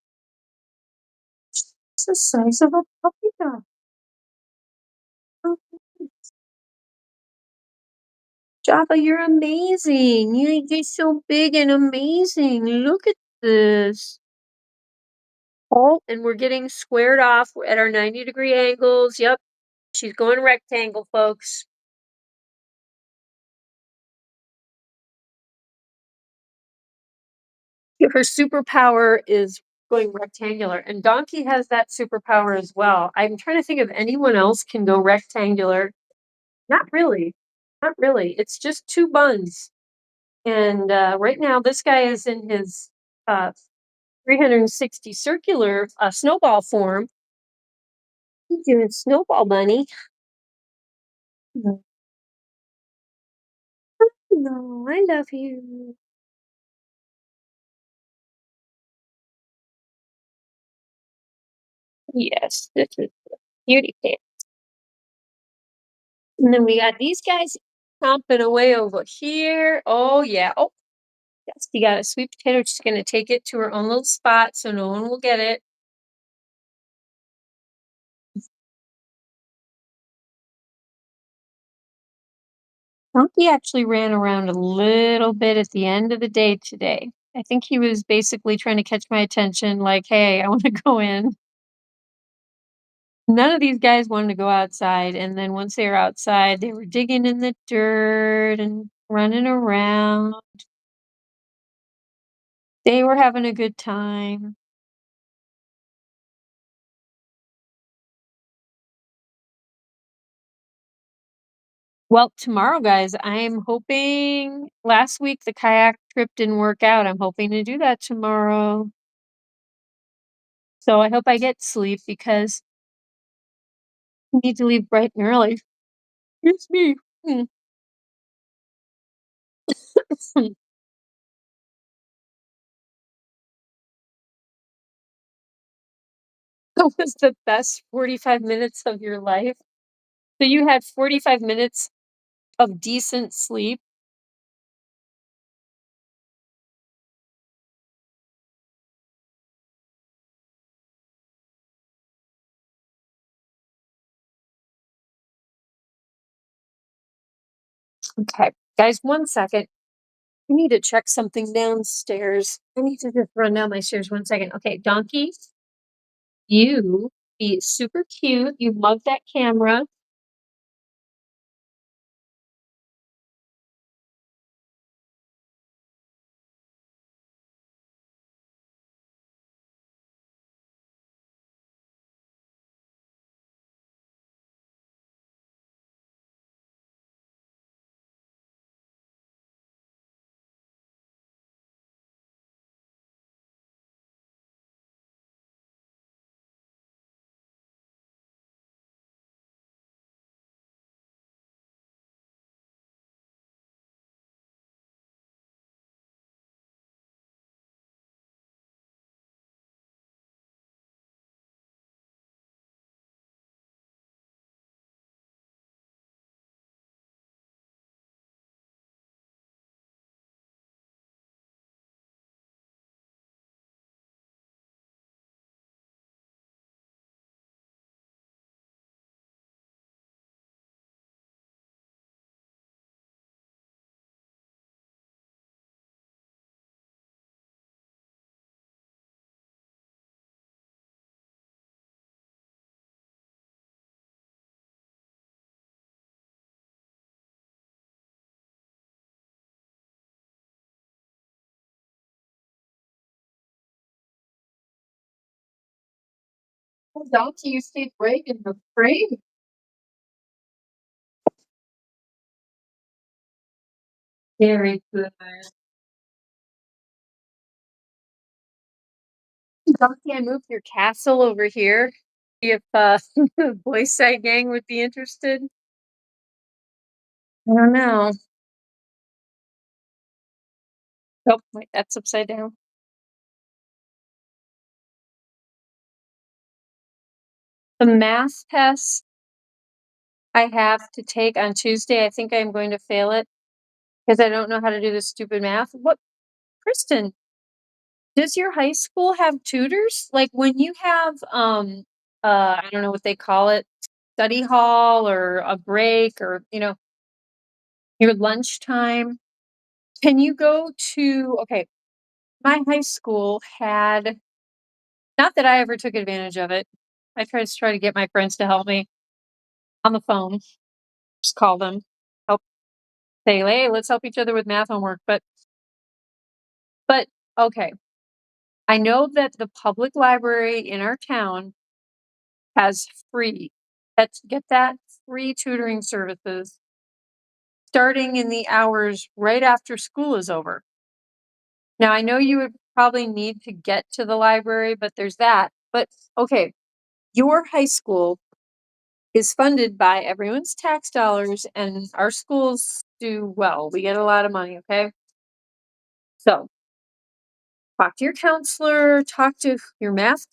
Speaker 4: It's the size of a puppy dog. Oh, Jabba, you're amazing. You're just so big and amazing. Look at this. Oh, and we're getting squared off at our 90-degree angles. Yep, she's going rectangle, folks. Her superpower is going rectangular, and Donkey has that superpower as well. I'm trying to think if anyone else can go rectangular. Not really. Not really. It's just two Bunz. And right now, this guy is in his 360 circular snowball form. He's doing snowball bunny. No, no, I love you. Yes, this is the beauty pants. And then we got these guys stomping away over here. Oh, yeah. Oh, yes, you got a sweet potato. She's going to take it to her own little spot so no one will get it. Donkey actually ran around a little bit at the end of the day today. I think he was basically trying to catch my attention, like, hey, I want to go in. None of these guys wanted to go outside, and then once they were outside, they were digging in the dirt and running around. They were having a good time. Well, tomorrow, guys, I'm hoping last week the kayak trip didn't work out. I'm hoping to do that tomorrow. So I hope I get sleep because I need to leave bright and early. Excuse me. Mm. That was the best 45 minutes of your life. So you had 45 minutes of decent sleep. Okay, guys, 1 second. I need to check something downstairs. I need to just run down my stairs 1 second. Okay, Donkey, you be super cute. You love that camera. Oh, Donkey, you stayed brave in the frame. Very good. Donkey, I moved your castle over here. See if the Boys Side Gang would be interested. I don't know. Oh, wait, that's upside down. The math test I have to take on Tuesday, I think I'm going to fail it because I don't know how to do this stupid math. What, Kristen, does your high school have tutors? Like when you have I don't know what they call it, study hall or a break or your lunchtime. Can you go to okay, my high school had not that I ever took advantage of it. I try to get my friends to help me on the phone. Just call them. Help say, hey, let's help each other with math homework. But okay. I know that the public library in our town has free, let's get that, free tutoring services starting in the hours right after school is over. Now, I know you would probably need to get to the library, but there's that. But okay, your high school is funded by everyone's tax dollars, and our schools do well. We get a lot of money, okay? So talk to your counselor, talk to your math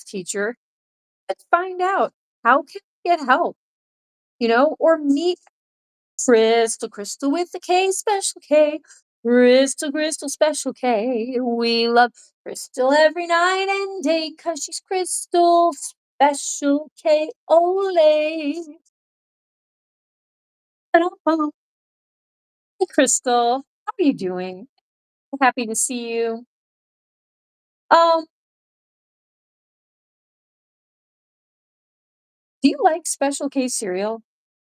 Speaker 4: teacher. Let's find out how can we get help, or meet Crystal with the K, special K. Crystal, special K. We love Crystal every night and day, 'cause she's Crystal, special K. Olay. Hey, Crystal, how are you doing? Happy to see you. Um, do you like Special K cereal,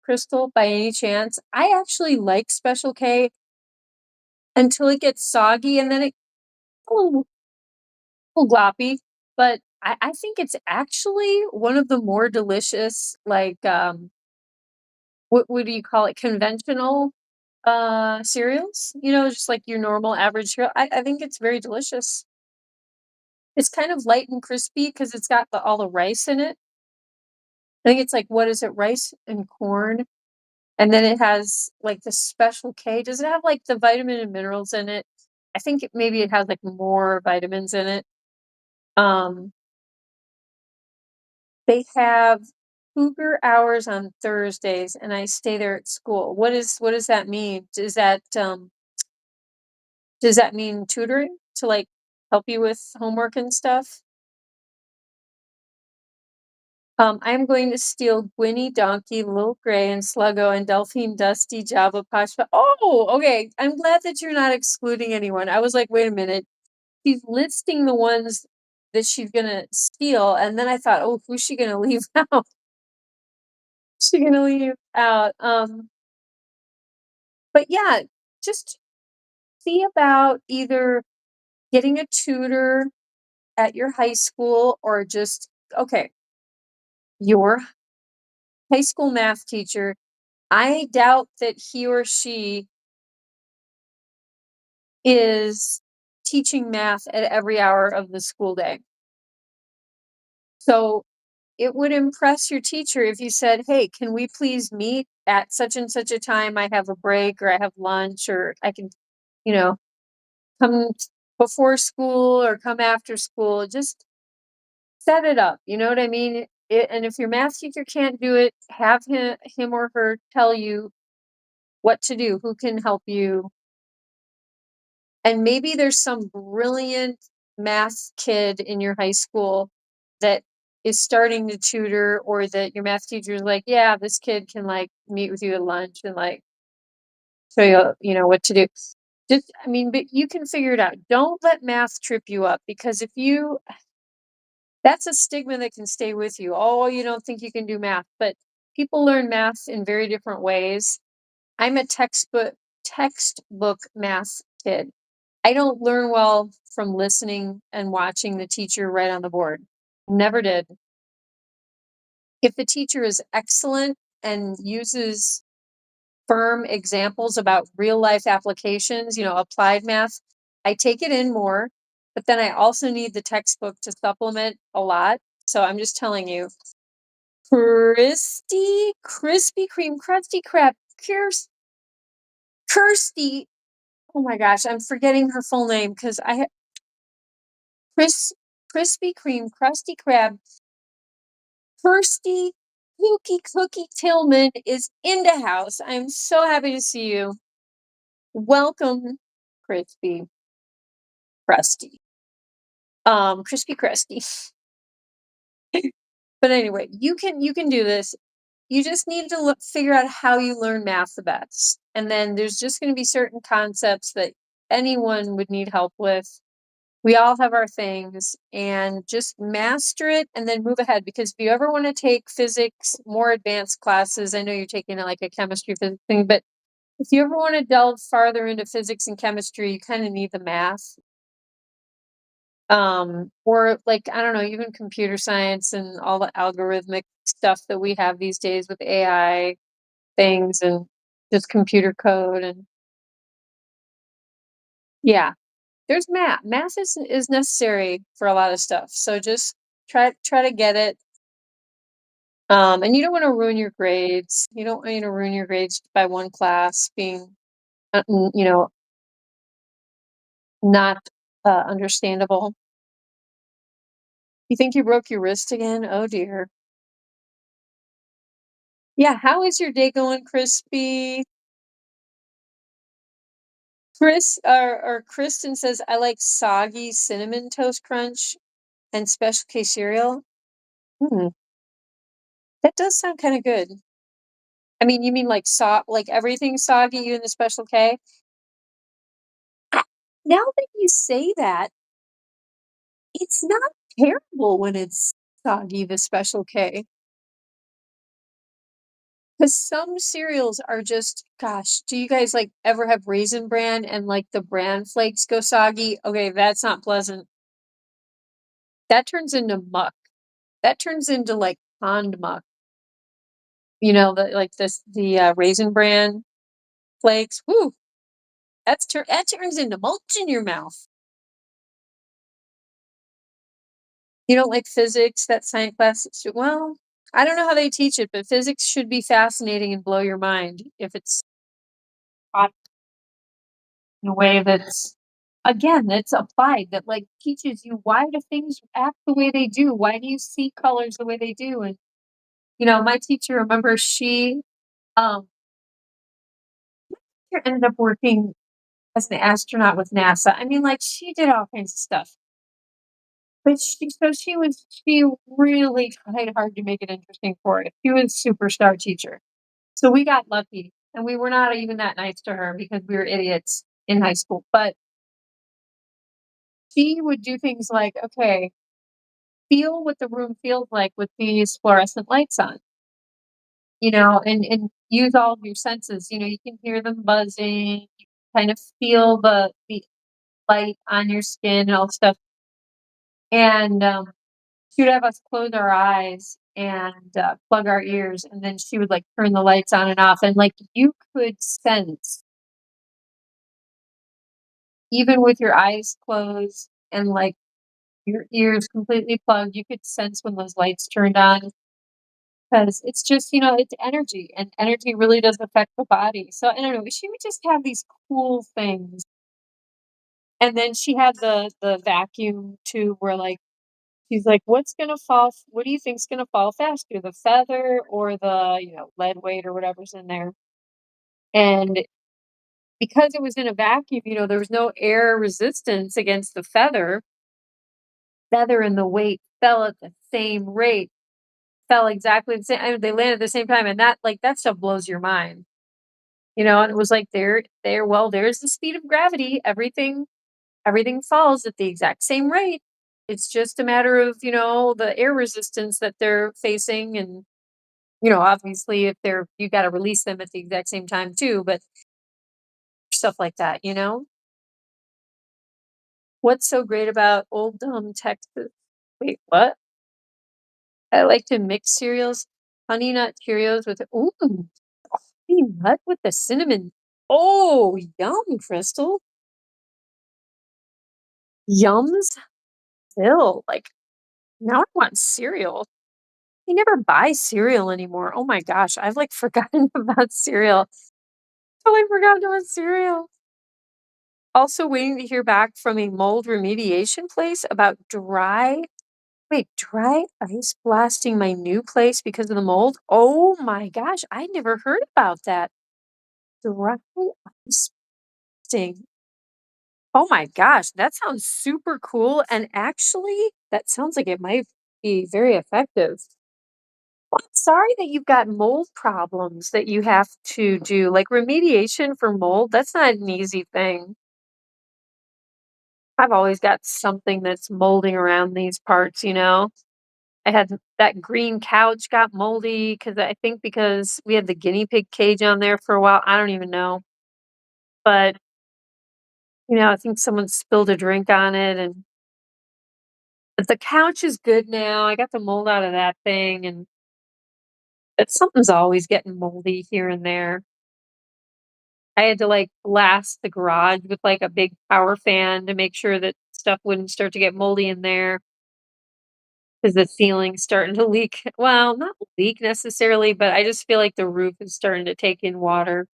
Speaker 4: Crystal, by any chance? I actually like Special K until it gets soggy and then it a little gloppy, but I think it's actually one of the more delicious, like, what do you call it? Conventional, cereals, just like your normal average cereal. I think it's very delicious. It's kind of light and crispy because 'cause it's got all the rice in it. I think it's like, what is it? Rice and corn, and then it has, like, the Special K. Does it have, like, the vitamin and minerals in it? I think maybe it has, like, more vitamins in it. Um They have cougar hours on Thursdays, and I stay there at school. What does that mean? Does that mean tutoring to like help you with homework and stuff? I'm going to steal Gwynnie, Donkey, Little Gray, and Sluggo, and Delphine, Dusty, Jabba, Posh. Oh, okay. I'm glad that you're not excluding anyone. I was like, wait a minute. She's listing the ones that she's gonna steal, and then I thought, oh, who's she gonna leave out? She gonna leave out. But yeah, just see about either getting a tutor at your high school or just okay, your high school math teacher. I doubt that he or she is teaching math at every hour of the school day. So it would impress your teacher if you said, hey, can we please meet at such and such a time? I have a break or I have lunch or I can, you know, come before school or come after school. Just set it up. You know what I mean? And if your math teacher can't do it, have him or her tell you what to do, who can help you. And maybe there's some brilliant math kid in your high school that is starting to tutor, or that your math teacher is like, yeah, this kid can like meet with you at lunch and like show you, what to do. Just, I mean, but you can figure it out. Don't let math trip you up, because that's a stigma that can stay with you. Oh, you don't think you can do math, but people learn math in very different ways. I'm a textbook math kid. I don't learn well from listening and watching the teacher write on the board. Never did. If the teacher is excellent and uses firm examples about real life applications, applied math, I take it in more, but then I also need the textbook to supplement a lot. So I'm just telling you, Krispy Kreme, Krusty Krab, Kirsty. Oh my gosh, I'm forgetting her full name because Krispy Kreme, Krusty Krab, Kirsty Cookie Tillman is in the house. I'm so happy to see you. Welcome, Crispy Krusty. Crispy Krusty. But anyway, you can do this. You just need to figure out how you learn math the best. And then there's just going to be certain concepts that anyone would need help with. We all have our things, and just master it and then move ahead. Because if you ever want to take physics, more advanced classes, I know you're taking like a chemistry physics thing, but if you ever want to delve farther into physics and chemistry, you kind of need the math. Or like, I don't know, even computer science and all the algorithmic stuff that we have these days with AI things and just computer code. And yeah, there's math. Math is necessary for a lot of stuff. So just try to get it. And you don't want to ruin your grades. You don't want to ruin your grades by one class being, not understandable. You think you broke your wrist again? Oh dear. Yeah, how is your day going, Crispy? Kristen says, I like soggy cinnamon toast crunch and special K cereal. Hmm, that does sound kind of good. I mean, you mean like like everything soggy, even the special K? Now that you say that, it's not terrible when it's soggy, the special K. Because some cereals are just, gosh, do you guys like ever have Raisin Bran and like the bran flakes go soggy? Okay, that's not pleasant. That turns into muck. That turns into like pond muck. The Raisin Bran flakes. Woo! That turns into mulch in your mouth. You don't like physics, that science class? Well, I don't know how they teach it, but physics should be fascinating and blow your mind if it's taught in a way that's again, that's applied, that, like, teaches you why do things act the way they do? Why do you see colors the way they do? And, my teacher, remember um, she ended up working as an astronaut with NASA. I mean, like, she did all kinds of stuff. But she really tried hard to make it interesting for us. She was a superstar teacher. So we got lucky, and we were not even that nice to her because we were idiots in high school. But she would do things like, okay, feel what the room feels like with these fluorescent lights on, and use all of your senses. You can hear them buzzing, you kind of feel the light on your skin and all stuff. And she would have us close our eyes and plug our ears, and then she would like turn the lights on and off, and like you could sense, even with your eyes closed and like your ears completely plugged, you could sense when those lights turned on because it's just, it's energy, and energy really does affect the body. So I don't know, she would just have these cool things. And then she had the vacuum tube where like she's like, what do you think's gonna fall faster, the feather or the, lead weight or whatever's in there? And because it was in a vacuum, there was no air resistance against the feather and the weight fell at the same rate, fell exactly the same. I mean, they landed at the same time, and that stuff blows your mind. And it was like well, there's the speed of gravity. Everything falls at the exact same rate. It's just a matter of, the air resistance that they're facing. And, obviously if you got to release them at the exact same time too, but stuff like that. What's so great about Old Dumb Texas? Wait, what? I like to mix cereals, Honey Nut Cheerios with, ooh, Honey Nut with the cinnamon. Oh, yum, Crystal. Yums. Bill. Like, now I want cereal. I never buy cereal anymore. Oh my gosh, I've like forgotten about cereal. Totally forgotten about cereal. Also waiting to hear back from a mold remediation place about dry ice blasting my new place because of the mold. Oh my gosh, I never heard about that. Dry ice blasting. Oh my gosh, that sounds super cool. And actually, that sounds like it might be very effective. Well, I'm sorry that you've got mold problems that you have to do. Like remediation for mold, that's not an easy thing. I've always got something that's molding around these parts. I had that green couch got moldy because we had the guinea pig cage on there for a while. I don't even know. But, I think someone spilled a drink on it, but the couch is good now. I got the mold out of that thing, and but something's always getting moldy here and there. I had to like blast the garage with like a big power fan to make sure that stuff wouldn't start to get moldy in there because the ceiling's starting to leak. Well, not leak necessarily, but I just feel like the roof is starting to take in water.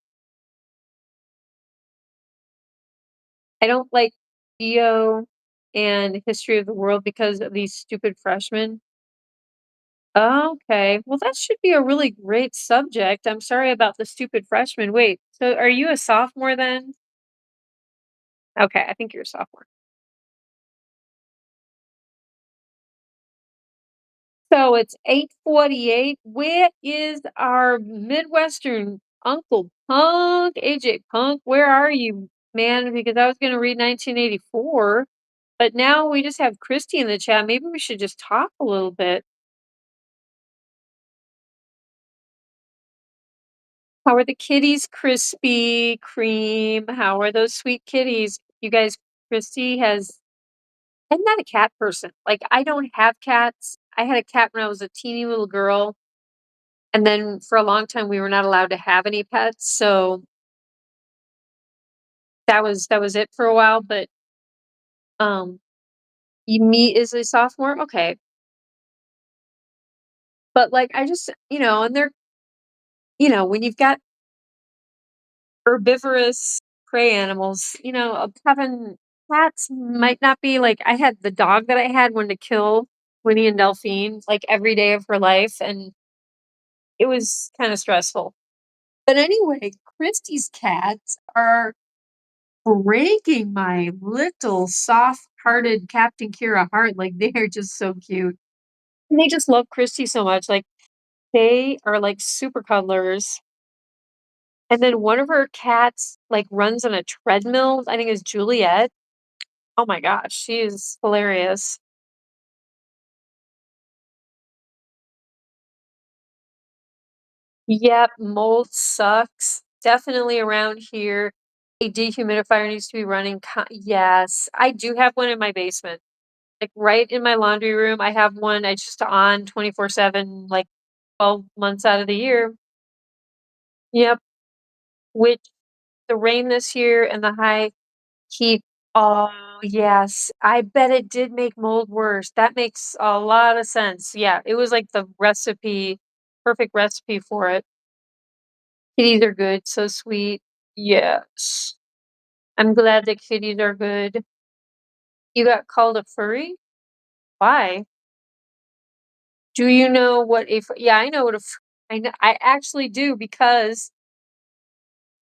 Speaker 4: I don't like geo and history of the world because of these stupid freshmen. Okay, well, that should be a really great subject. I'm sorry about the stupid freshmen. Wait, so are you a sophomore then? Okay, I think you're a sophomore. So it's 8:48. Where is our Midwestern Uncle Punk? AJ Punk, where are you, man? Because I was going to read 1984, but now we just have Christy in the chat. Maybe we should just talk a little bit. How are the kitties, Crispy, Cream? How are those sweet kitties? You guys, Christy I'm not a cat person. Like, I don't have cats. I had a cat when I was a teeny little girl. And then for a long time, we were not allowed to have any pets. So that was it for a while. But um, me is a sophomore, okay. But like, I just, and they're, when you've got herbivorous prey animals, having cats might not be like I had the dog that I had wanted to kill Gwynnie and Delphine like every day of her life, and it was kind of stressful. But anyway, Christy's cats are breaking my little soft-hearted Captain Kira heart. Like they are just so cute. And they just love Christy so much. Like they are like super cuddlers. And then one of her cats like runs on a treadmill. I think is Juliet. Oh my gosh, she is hilarious. Yep, mold sucks. Definitely around here. A dehumidifier needs to be running. Yes, I do have one in my basement. Like right in my laundry room, I have one. I just on 24/7, like 12 months out of the year. Yep. Which the rain this year and the high heat. Oh, yes. I bet it did make mold worse. That makes a lot of sense. Yeah, it was like the recipe, perfect recipe for it. Kitties are good, so sweet. Yes. I'm glad the kitties are good. You got called a furry? Why? Do you know what a yeah, I know what I know, I actually do because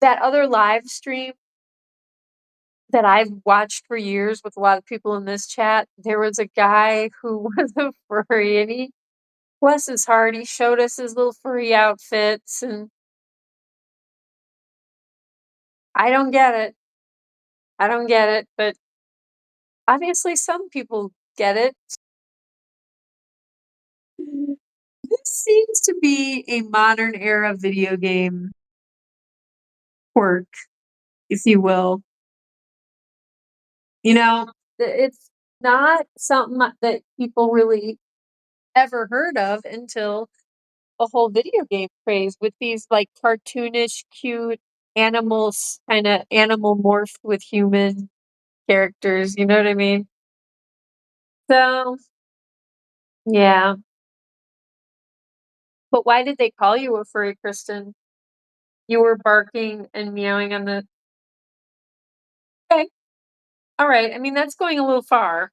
Speaker 4: that other live stream that I've watched for years with a lot of people in this chat, there was a guy who was a furry and he bless his heart, he showed us his little furry outfits and I don't get it. I don't get it, but obviously some people get it. This seems to be a modern era video game quirk, if you will. You know, it's not something that people really ever heard of until a whole video game craze with these like cartoonish, cute animals, kind of animal morphed with human characters. You know what I mean? So, yeah. But why did they call you a furry, Kristen? You were barking and meowing on the. Okay, all right. I mean, that's going a little far.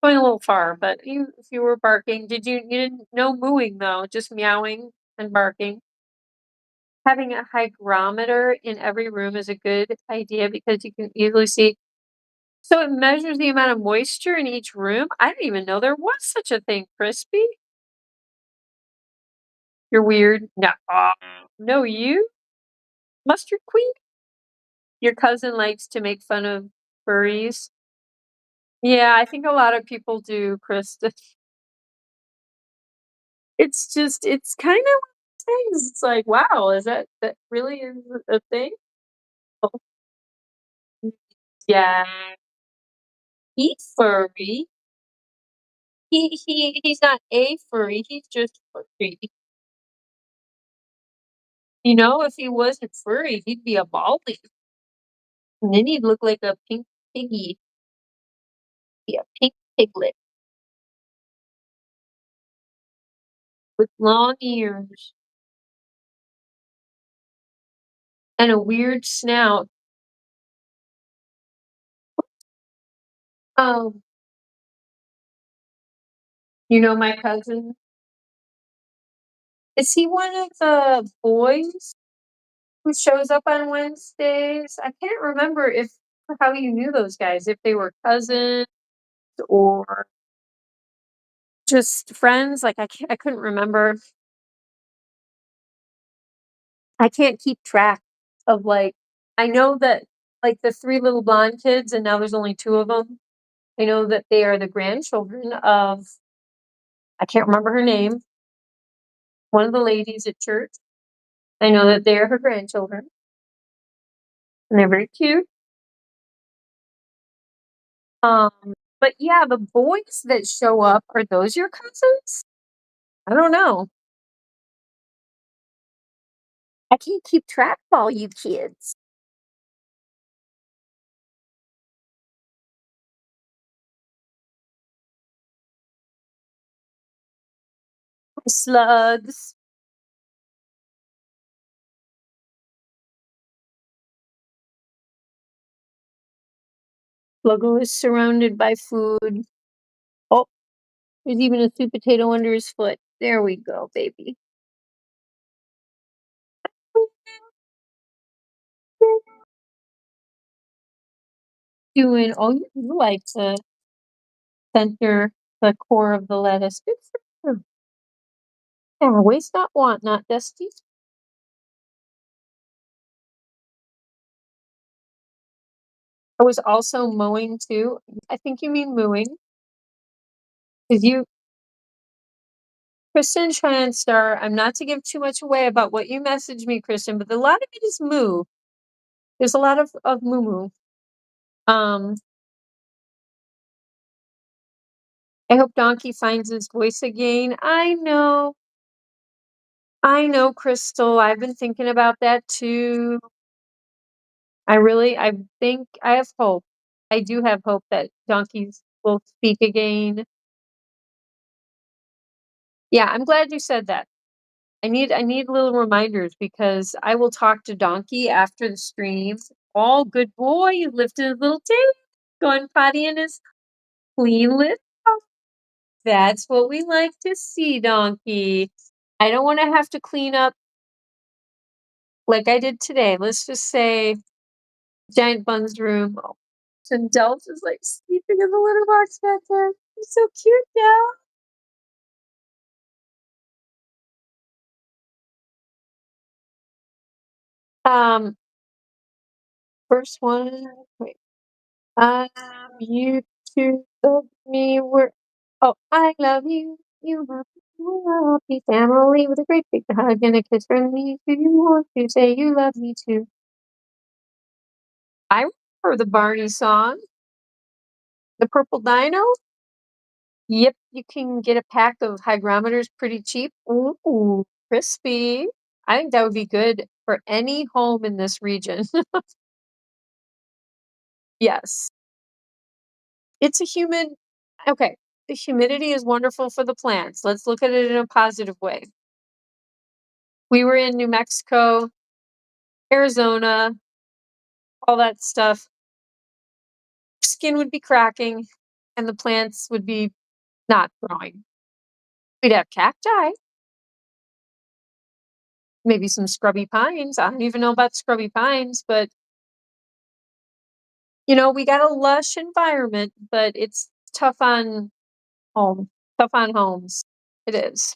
Speaker 4: Going a little far, but if you were barking, you didn't no mooing though, just meowing and barking. Having a hygrometer in every room is a good idea because you can easily see. So it measures the amount of moisture in each room. I didn't even know there was such a thing, Crispy. You're weird. No, no, you mustard queen. Your cousin likes to make fun of furries. Yeah, I think a lot of people do, Krista. It's just, it's kind of things. It's like, wow, is that really is a thing? Oh, yeah, he's furry. He's not a furry. He's just furry. You know, if he wasn't furry, he'd be a baldy, and then he'd look like a pink piggy, be a pink piglet with long ears and a weird snout. Um, you know my cousin. Is he one of the boys who shows up on Wednesdays? I can't remember if how you knew those guys, if they were cousins or just friends. Like I couldn't remember. I can't keep track of like I know that like the three little blonde kids, and now there's only two of them. I know that they are the grandchildren of I can't remember her name. One of the ladies at church. I know that they are her grandchildren, and they're very cute. But yeah, the boys that show up, are those your cousins? I don't know. I can't keep track of all you kids. Slugs. Sluggo is surrounded by food. Oh, there's even a sweet potato under his foot. There we go, baby. Doing, oh, you like to center the core of the lettuce. Good for you. Yeah, waste not, want not, Dusty. I was also mowing too. I think you mean mooing. Because you, Kristen Star, I'm not to give too much away about what you messaged me, Kristen, but a lot of it is moo. There's a lot of moo moo. I hope Donkey finds his voice again. I know, Crystal. I've been thinking about that too. I think I have hope. I do have hope that donkeys will speak again. Yeah, I'm glad you said that. I need little reminders because I will talk to Donkey after the stream. Oh, good boy, you lifted his little tail, going potty in his clean lip. That's what we like to see, Donkey. I don't want to have to clean up like I did today. Let's just say giant Bunz room. Oh, and Delph is like sleeping in the litter box back there. He's so cute now. First one. Wait. You two love me. Oh, I love you. You love me. We're a happy family with a great big hug and a kiss from me. Do you want to say you love me too? I remember the Barney song, the Purple Dino. Yep, you can get a pack of hygrometers pretty cheap. Ooh, crispy. I think that would be good for any home in this region. Yes. It's a humid. Okay, the humidity is wonderful for the plants. Let's look at it in a positive way. We were in New Mexico, Arizona, all that stuff. Skin would be cracking and the plants would be not growing. We'd have cacti, maybe some scrubby pines. I don't even know about scrubby pines, but we got a lush environment, but it's tough on tough on homes. It is.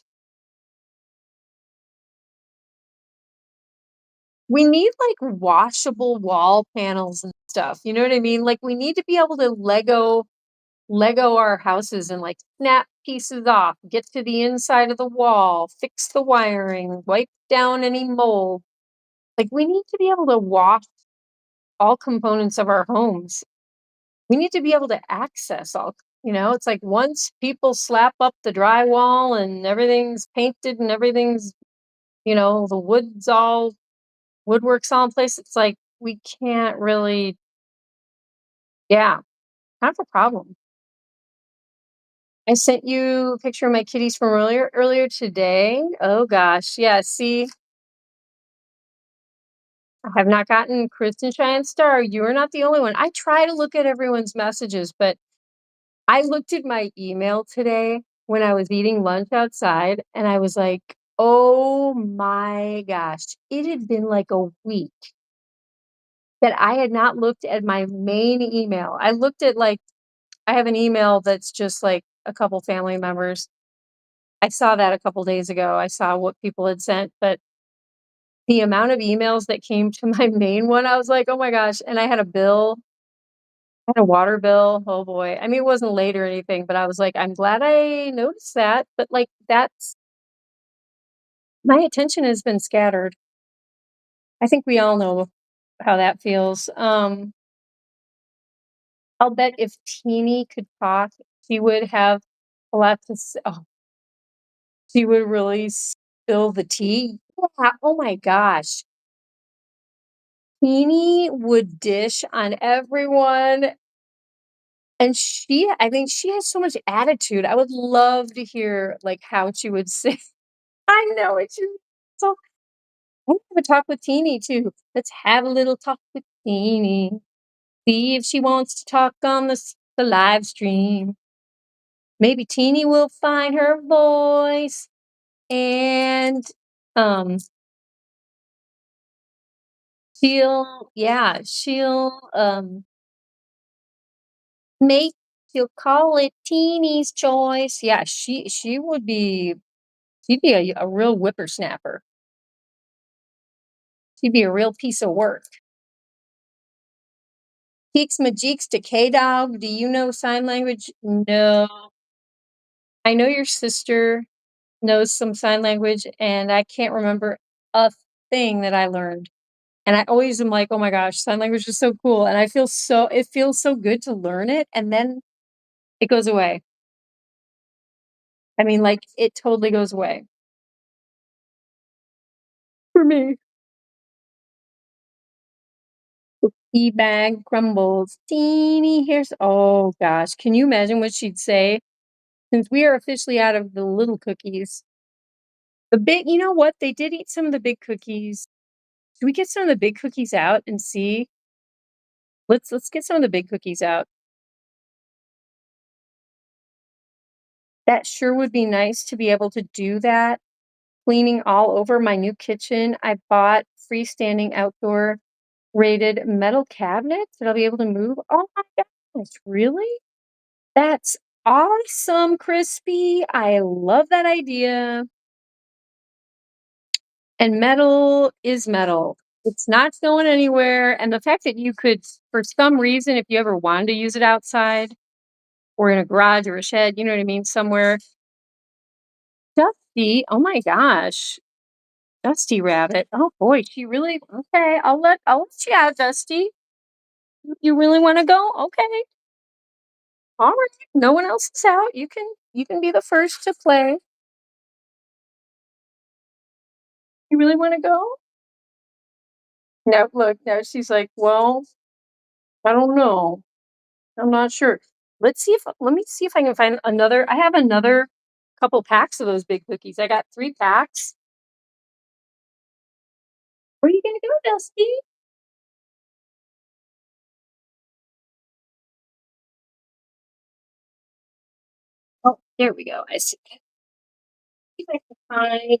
Speaker 4: We need like washable wall panels and stuff. You know what I mean? Like we need to be able to Lego our houses and like snap pieces off, get to the inside of the wall, fix the wiring, wipe down any mold. Like we need to be able to wash all components of our homes. We need to be able to access all, it's like once people slap up the drywall and everything's painted and everything's, the woodwork's all in place, it's like we can't really, yeah, kind of a problem. I sent you a picture of my kitties from earlier today. Oh gosh, yeah. See, I have not gotten Kristen Cheyenne Star. You are not the only one. I try to look at everyone's messages, but I looked at my email today when I was eating lunch outside, and I was like, "Oh my gosh!" It had been like a week that I had not looked at my main email. I looked at I have an email that's just like a couple family members. I saw that a couple days ago. I saw what people had sent, but the amount of emails that came to my main one, I was like, "Oh my gosh." And I had a bill, I had a water bill. Oh boy. I mean, it wasn't late or anything, but I was like, I'm glad I noticed that. But like, that's my attention has been scattered. I think we all know how that feels. I'll bet if Teeny could talk, she would have a lot to say. Oh, she would really spill the tea. Yeah. Oh my gosh. Teeny would dish on everyone. And I think she has so much attitude. I would love to hear like how she would say. I know it's just so. I have a talk with Teeny too. Let's have a little talk with Teeny. See if she wants to talk on the live stream. Maybe Teeny will find her voice and um she'll make she'll call it Teeny's choice. Yeah, she would be she'd be a real whippersnapper. She'd be a real piece of work. Peeks Majeeks to K-Dog. Do you know sign language? No. I know your sister knows some sign language, and I can't remember a thing that I learned. And I always am like, oh my gosh, sign language is so cool. And it feels so good to learn it, and then it goes away. I mean, like, it totally goes away. For me. Tea bag crumbles. Teeny here's oh gosh. Can you imagine what she'd say? Since we are officially out of the little cookies. The big you know what? They did eat some of the big cookies. Should we get some of the big cookies out and see? Let's get some of the big cookies out. That sure would be nice to be able to do that. Cleaning all over my new kitchen. I bought freestanding outdoor rated metal cabinets that I'll be able to move. Oh my gosh, really? That's awesome, Crispy. I love that idea. And metal is metal. It's not going anywhere. And the fact that you could, for some reason, if you ever wanted to use it outside or in a garage or a shed, you know what I mean, somewhere. Dusty, oh my gosh. Dusty Rabbit. Oh boy, she really okay. I'll let you out, Dusty. You really want to go? Okay. All right. No one else is out. You can be the first to play. You really want to go? No, look, now she's like, well, I don't know. I'm not sure. Let me see if I can find another. I have another couple packs of those big cookies. I got 3 packs. Where are you gonna go, Dusty? Oh, there we go. I see. See if I can find.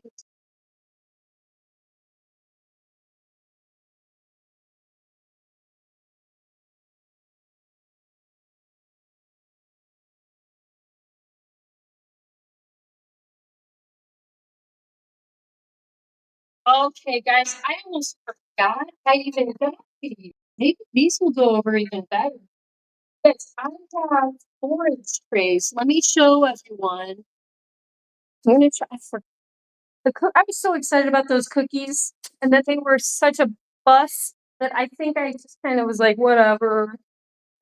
Speaker 4: Okay, guys, I almost forgot I even got these. Maybe these will go over even better. Yes, I have forage trays. Let me show everyone. I'm gonna try for I was so excited about those cookies and that they were such a bust that I think I just kind of was like, whatever.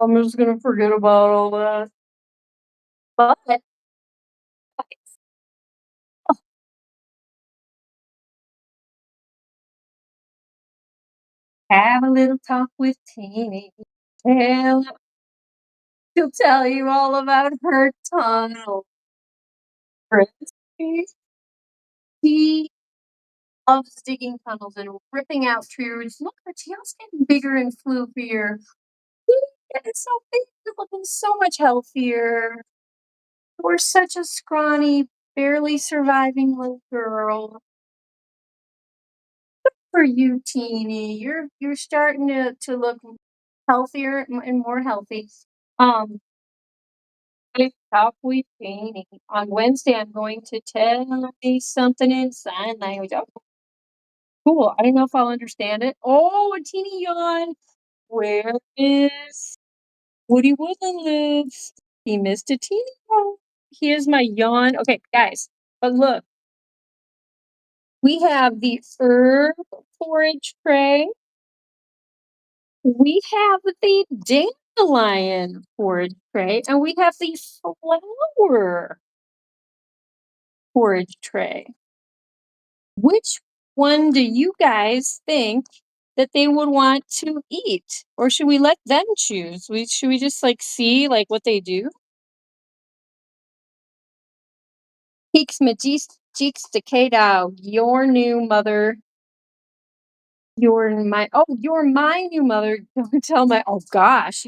Speaker 4: I'm just gonna forget about all that. But have a little talk with Teeny. Tell She'll tell you all about her tunnel. Crispy. He loves digging tunnels and ripping out tree roots. Look, her tail's getting bigger and floopier. He's getting so big, he's looking so much healthier. We're such a scrawny, barely surviving little girl. For you, Teeny. You're starting to look healthier and more healthy. Um, I talk with Teeny. On Wednesday, I'm going to tell me something in sign language. Oh, cool. I don't know if I'll understand it. Oh, a teeny yawn. Where is Woody Woodland lives? He missed a teeny yawn. Here's my yawn. Okay, guys, but look, we have the herb forage tray. We have the dandelion forage tray, and we have the flower forage tray. Which one do you guys think that they would want to eat? Or should we let them choose? Should we just like see like what they do? Peaks Majis Cheeks to K-Dow, your new mother. You're my new mother. Don't tell my oh gosh,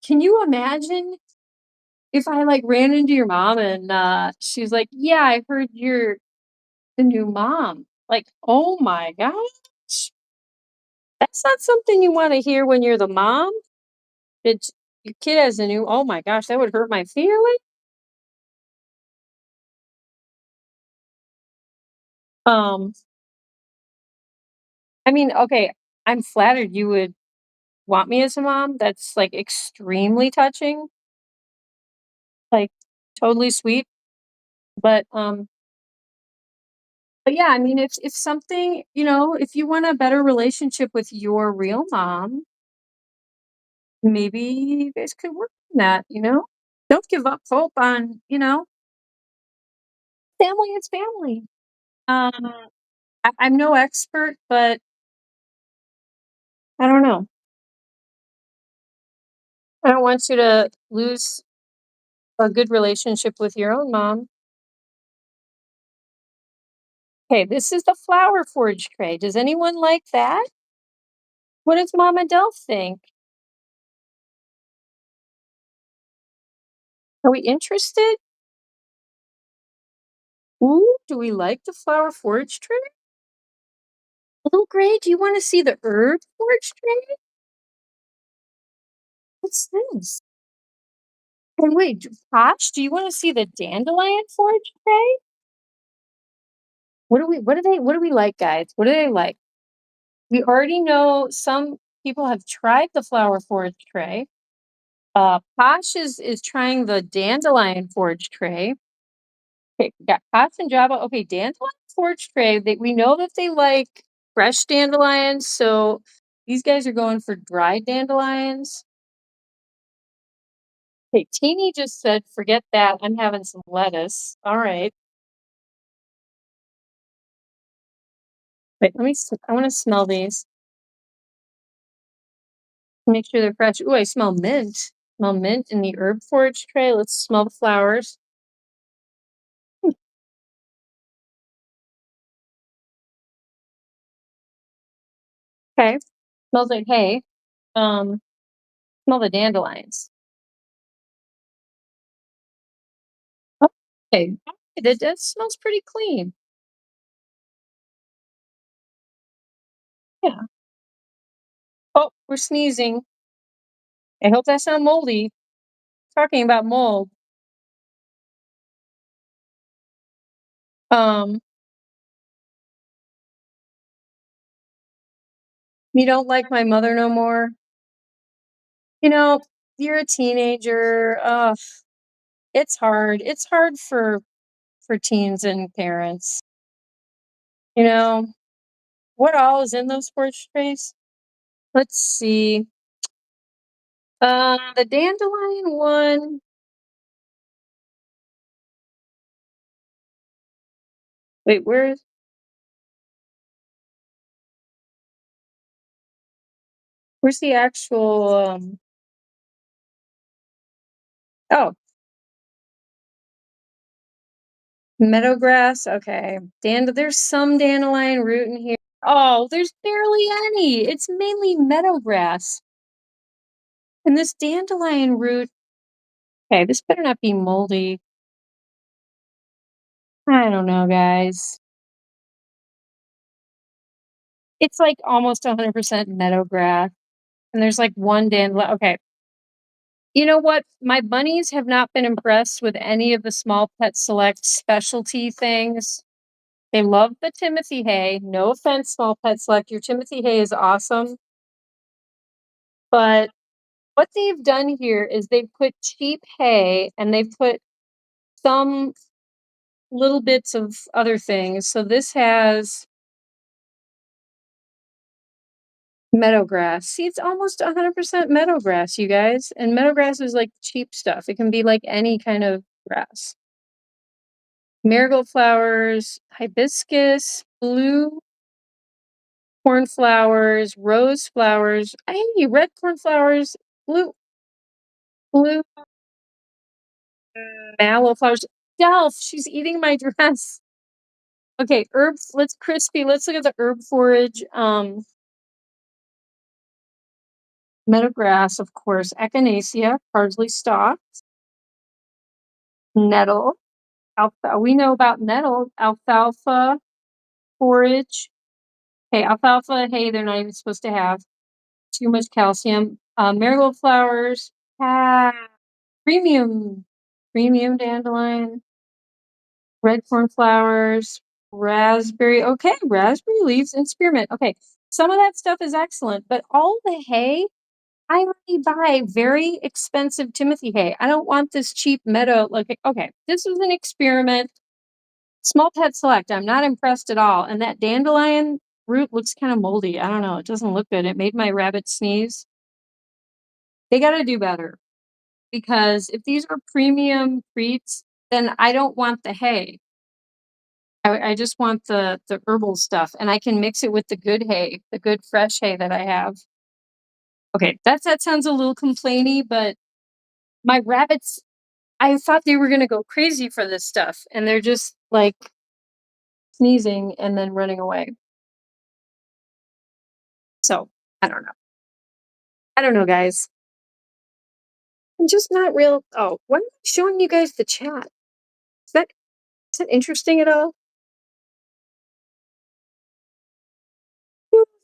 Speaker 4: can you imagine if I like ran into your mom and she's like, "Yeah, I heard you're the new mom." Like, oh my gosh. That's not something you want to hear when you're the mom. It's your kid has a new oh my gosh, that would hurt my feeling. Um, I mean, okay, I'm flattered you would want me as a mom. That's like extremely touching, like totally sweet. But yeah, I mean, if something, if you want a better relationship with your real mom, maybe you guys could work on that. Don't give up hope on, family is family. I'm no expert, but I don't know. I don't want you to lose a good relationship with your own mom. Okay, this is the flower forge tray. Does anyone like that? What does Mama Delph think? Are we interested? Ooh, do we like the flower forge tray? Little Gray, do you want to see the herb forge tray? What's this? And wait, Posh, do you want to see the dandelion forge tray? What do we like, guys? What do they like? We already know some people have tried the flower forge tray. Posh is trying the dandelion forge tray. Okay, we got Posh and Jabba. Okay, dandelion forge tray. We know that they like fresh dandelions, so these guys are going for dried dandelions. Okay, Teeny just said, "Forget that. I'm having some lettuce." All right. Wait, I want to smell these. Make sure they're fresh. Ooh, I smell mint. Smell mint in the herb forage tray. Let's smell the flowers. Okay. Smells like hay. Um, Smell the dandelions. Okay. That smells pretty clean. Yeah. Oh, we're sneezing. I hope that's not moldy. Talking about mold. Um, you don't like my mother no more. You know, you're a teenager. It's hard. It's hard for teens and parents. You know, what all is in those porch trays? Let's see. The dandelion one. Wait, where's the actual oh, meadowgrass. Okay. There's some dandelion root in here. Oh, there's barely any. It's mainly meadowgrass. And this dandelion root. Okay, this better not be moldy. I don't know, guys. It's like almost 100% meadowgrass. And there's like one dandelion. Okay. You know what? My bunnies have not been impressed with any of the Small Pet Select specialty things. They love the Timothy hay. No offense, Small Pet Select. Your Timothy hay is awesome. But what they've done here is they've put cheap hay and they've put some little bits of other things. So this has meadowgrass. See, it's almost 100% meadowgrass, you guys. And meadowgrass is like cheap stuff. It can be like any kind of grass. Marigold flowers, hibiscus, blue cornflowers, rose flowers. Hey, red cornflowers, blue mallow flowers. Delph, she's eating my dress. Okay, herbs. Let's look at the herb forage. Meadow grass, of course, echinacea, parsley stalk, nettle, alfalfa. We know about nettle, alfalfa, forage. Okay, alfalfa, hey, they're not even supposed to have too much calcium. Marigold flowers, premium, premium dandelion, red cornflowers, raspberry. Okay, raspberry leaves and spearmint. Okay, some of that stuff is excellent, but all the hay, I only buy very expensive Timothy hay. I don't want this cheap meadow. Like, okay, this was an experiment. Small Pet Select. I'm not impressed at all. And that dandelion root looks kind of moldy. I don't know. It doesn't look good. It made my rabbit sneeze. They got to do better because if these are premium treats, then I don't want the hay. I just want the herbal stuff, and I can mix it with the good hay, the good fresh hay that I have. Okay, that sounds a little complainy, but my rabbits, I thought they were gonna go crazy for this stuff, and they're just like sneezing and then running away. So I don't know. I don't know, guys. I'm just not real. Oh, why am I showing you guys the chat? Is that is that interesting at all?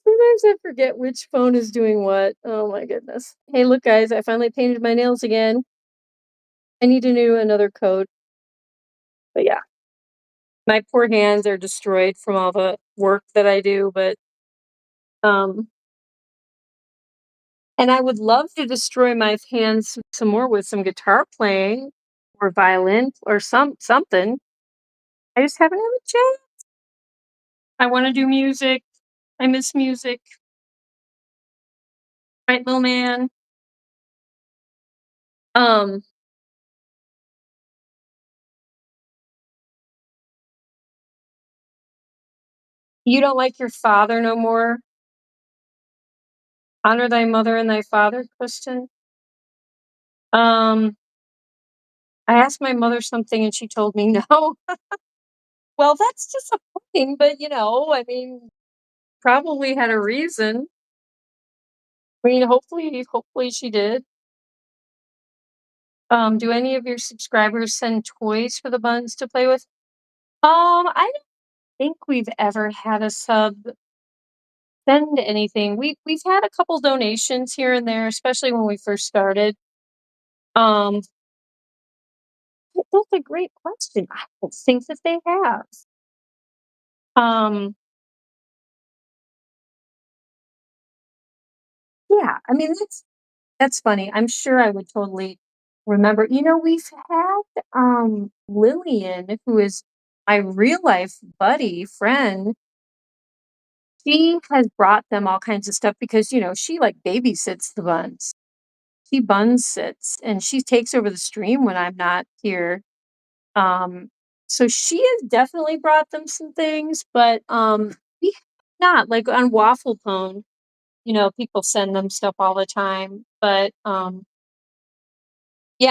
Speaker 4: Sometimes I forget which phone is doing what. Oh my goodness. Hey, look, guys, I finally painted my nails again. I need to do another coat. But yeah, my poor hands are destroyed from all the work that I do, but um and I would love to destroy my hands some more with some guitar playing or violin or something. I just haven't had a chance. I want to do music. I miss music. Right, little man. Um, you don't like your father no more? Honor thy mother and thy father, Kristen. Um, I asked my mother something and she told me no. Well, that's disappointing, but I mean, probably had a reason. I mean, hopefully she did. Do any of your subscribers send toys for the buns to play with? I don't think we've ever had a sub send anything. We've had a couple donations here and there, especially when we first started. Um, that's a great question. I don't think that they have. Um, yeah, I mean that's funny. I'm sure I would totally remember. We've had Lillian, who is my real life buddy friend. She has brought them all kinds of stuff because she like babysits the buns. She buns sits and she takes over the stream when I'm not here. Um, so she has definitely brought them some things, but we have not like on Waffle Pone. People send them stuff all the time, but yeah,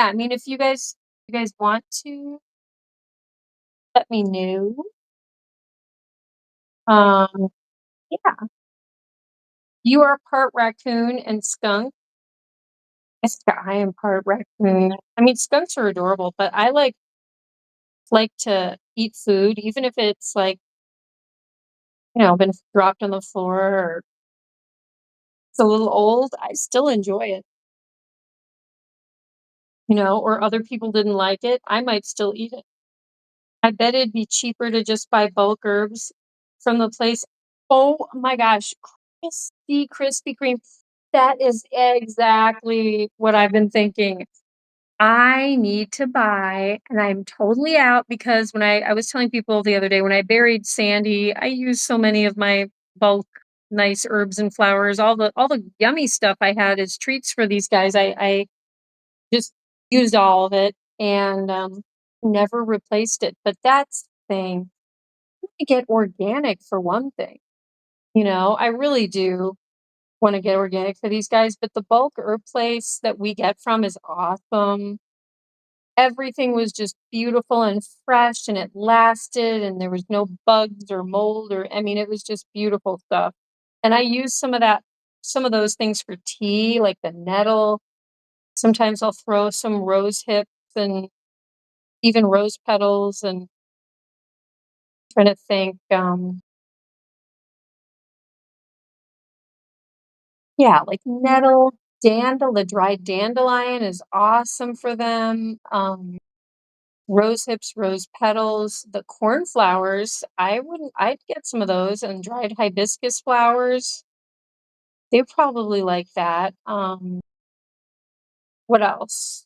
Speaker 4: I mean, if you guys want to, let me know. Um, yeah, you are part raccoon and skunk. I am part raccoon. I mean, skunks are adorable, but I like to eat food, even if it's like been dropped on the floor or it's a little old. I still enjoy it. Or other people didn't like it. I might still eat it. I bet it'd be cheaper to just buy bulk herbs from the place. Oh my gosh, crispy Krispy Kreme. That is exactly what I've been thinking. I need to buy, and I'm totally out because when I was telling people the other day when I buried Sandy, I used so many of my bulk nice herbs and flowers, all the yummy stuff I had as treats for these guys. I just used all of it and never replaced it. But that's the thing. I want to get organic for one thing. I really do want to get organic for these guys, but the bulk herb place that we get from is awesome. Everything was just beautiful and fresh and it lasted and there was no bugs or mold or I mean it was just beautiful stuff. And I used some of that some of those things for tea, like the nettle. Sometimes I'll throw some rose hips and even rose petals and trying to think, yeah, like nettle, the dried dandelion is awesome for them. Rose hips, rose petals, the cornflowers, I'd get some of those and dried hibiscus flowers. They probably like that. What else?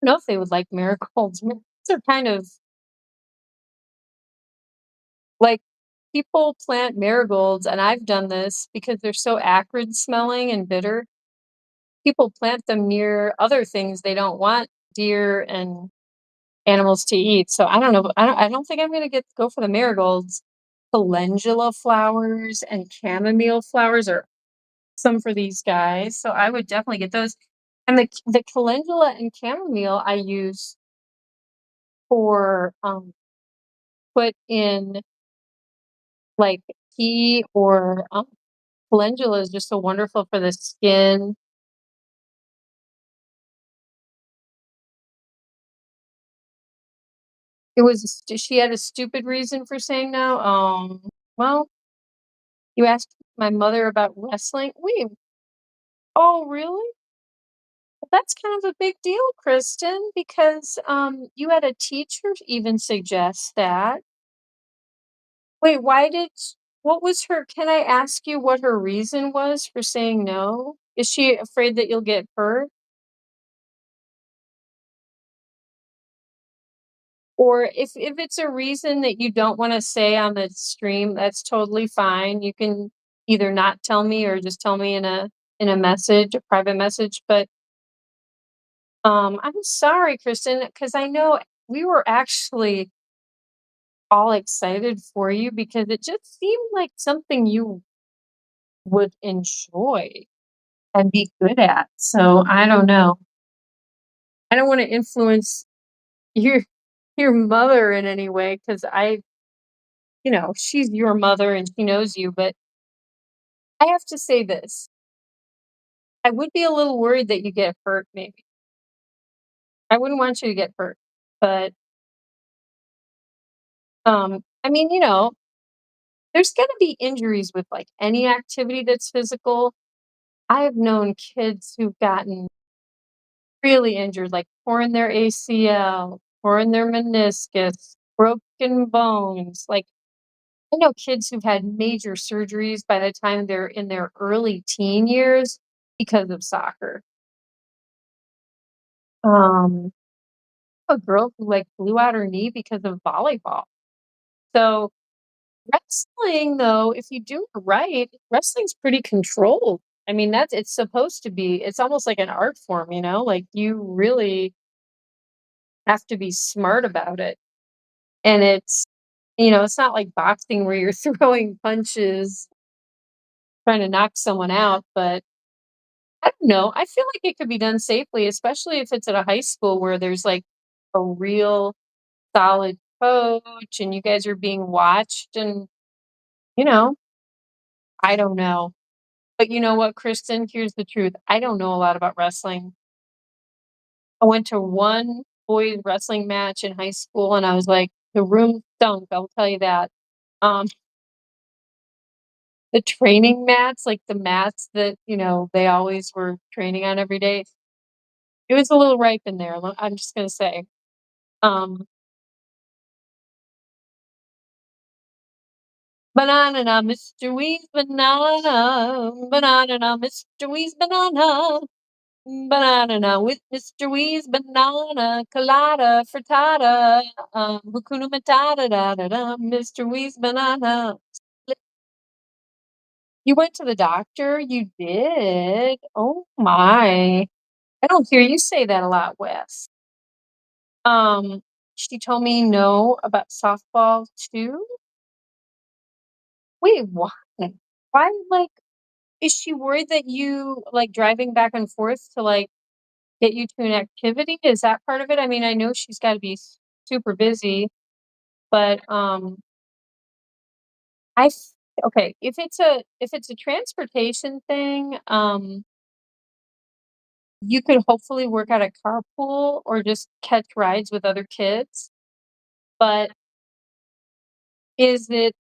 Speaker 4: I don't know if they would like marigolds. Marigolds are kind of like people plant marigolds, and I've done this because they're so acrid smelling and bitter. People plant them near other things they don't want deer and animals to eat. So I don't know. I don't think I'm gonna go for the marigolds. Calendula flowers and chamomile flowers are some for these guys. So I would definitely get those. And the calendula and chamomile I use for put in like tea or calendula is just so wonderful for the skin. She had a stupid reason for saying no. Well, you asked my mother about wrestling. Wait, oh really? Well, that's kind of a big deal, Kristen, because you had a teacher even suggest that. Wait, what was her can I ask you what her reason was for saying no? Is she afraid that you'll get hurt? Or if it's a reason that you don't wanna say on the stream, that's totally fine. You can either not tell me or just tell me in a message, a private message, but, I'm sorry, Kristen, because I know we were actually all excited for you because it just seemed like something you would enjoy and be good at, so I don't know. I don't wanna influence your your mother in any way because she's your mother and she knows you, but I have to say this. I would be a little worried that you get hurt, maybe. I wouldn't want you to get hurt. But I mean, there's gonna be injuries with like any activity that's physical. I have known kids who've gotten really injured, like torn their ACL, torn their meniscus, broken bones. Like I know kids who've had major surgeries by the time they're in their early teen years because of soccer. Um, a girl who like blew out her knee because of volleyball. So wrestling, though, if you do it right, wrestling's pretty controlled. I mean, it's supposed to be. It's almost like an art form, like you really have to be smart about it. And it's not like boxing where you're throwing punches, trying to knock someone out, but I don't know. I feel like it could be done safely, especially if it's at a high school where there's like a real solid coach and you guys are being watched and, you know, I don't know. But you know what, Kristen? Here's the truth. I don't know a lot about wrestling. I went to one boys wrestling match in high school and I was like, the room stunk, I'll tell you that. Um, the training mats, like the mats that, they always were training on every day, it was a little ripe in there. I'm just gonna say. Um, banana, Mr. Wee's banana, Mr. Wee's banana. Banana with Mr. Wee's banana colada frittata. Hakuna Matata da da da. Mr. Wee's banana. You went to the doctor? You did? Oh my. I don't hear you say that a lot, Wes. She told me no about softball too. Wait, why? Why, like, is she worried that you like driving back and forth to like get you to an activity? Is that part of it? I mean, I know she's gotta be super busy, but, I Okay, if it's a transportation thing, you could hopefully work out a carpool or just catch rides with other kids. But is it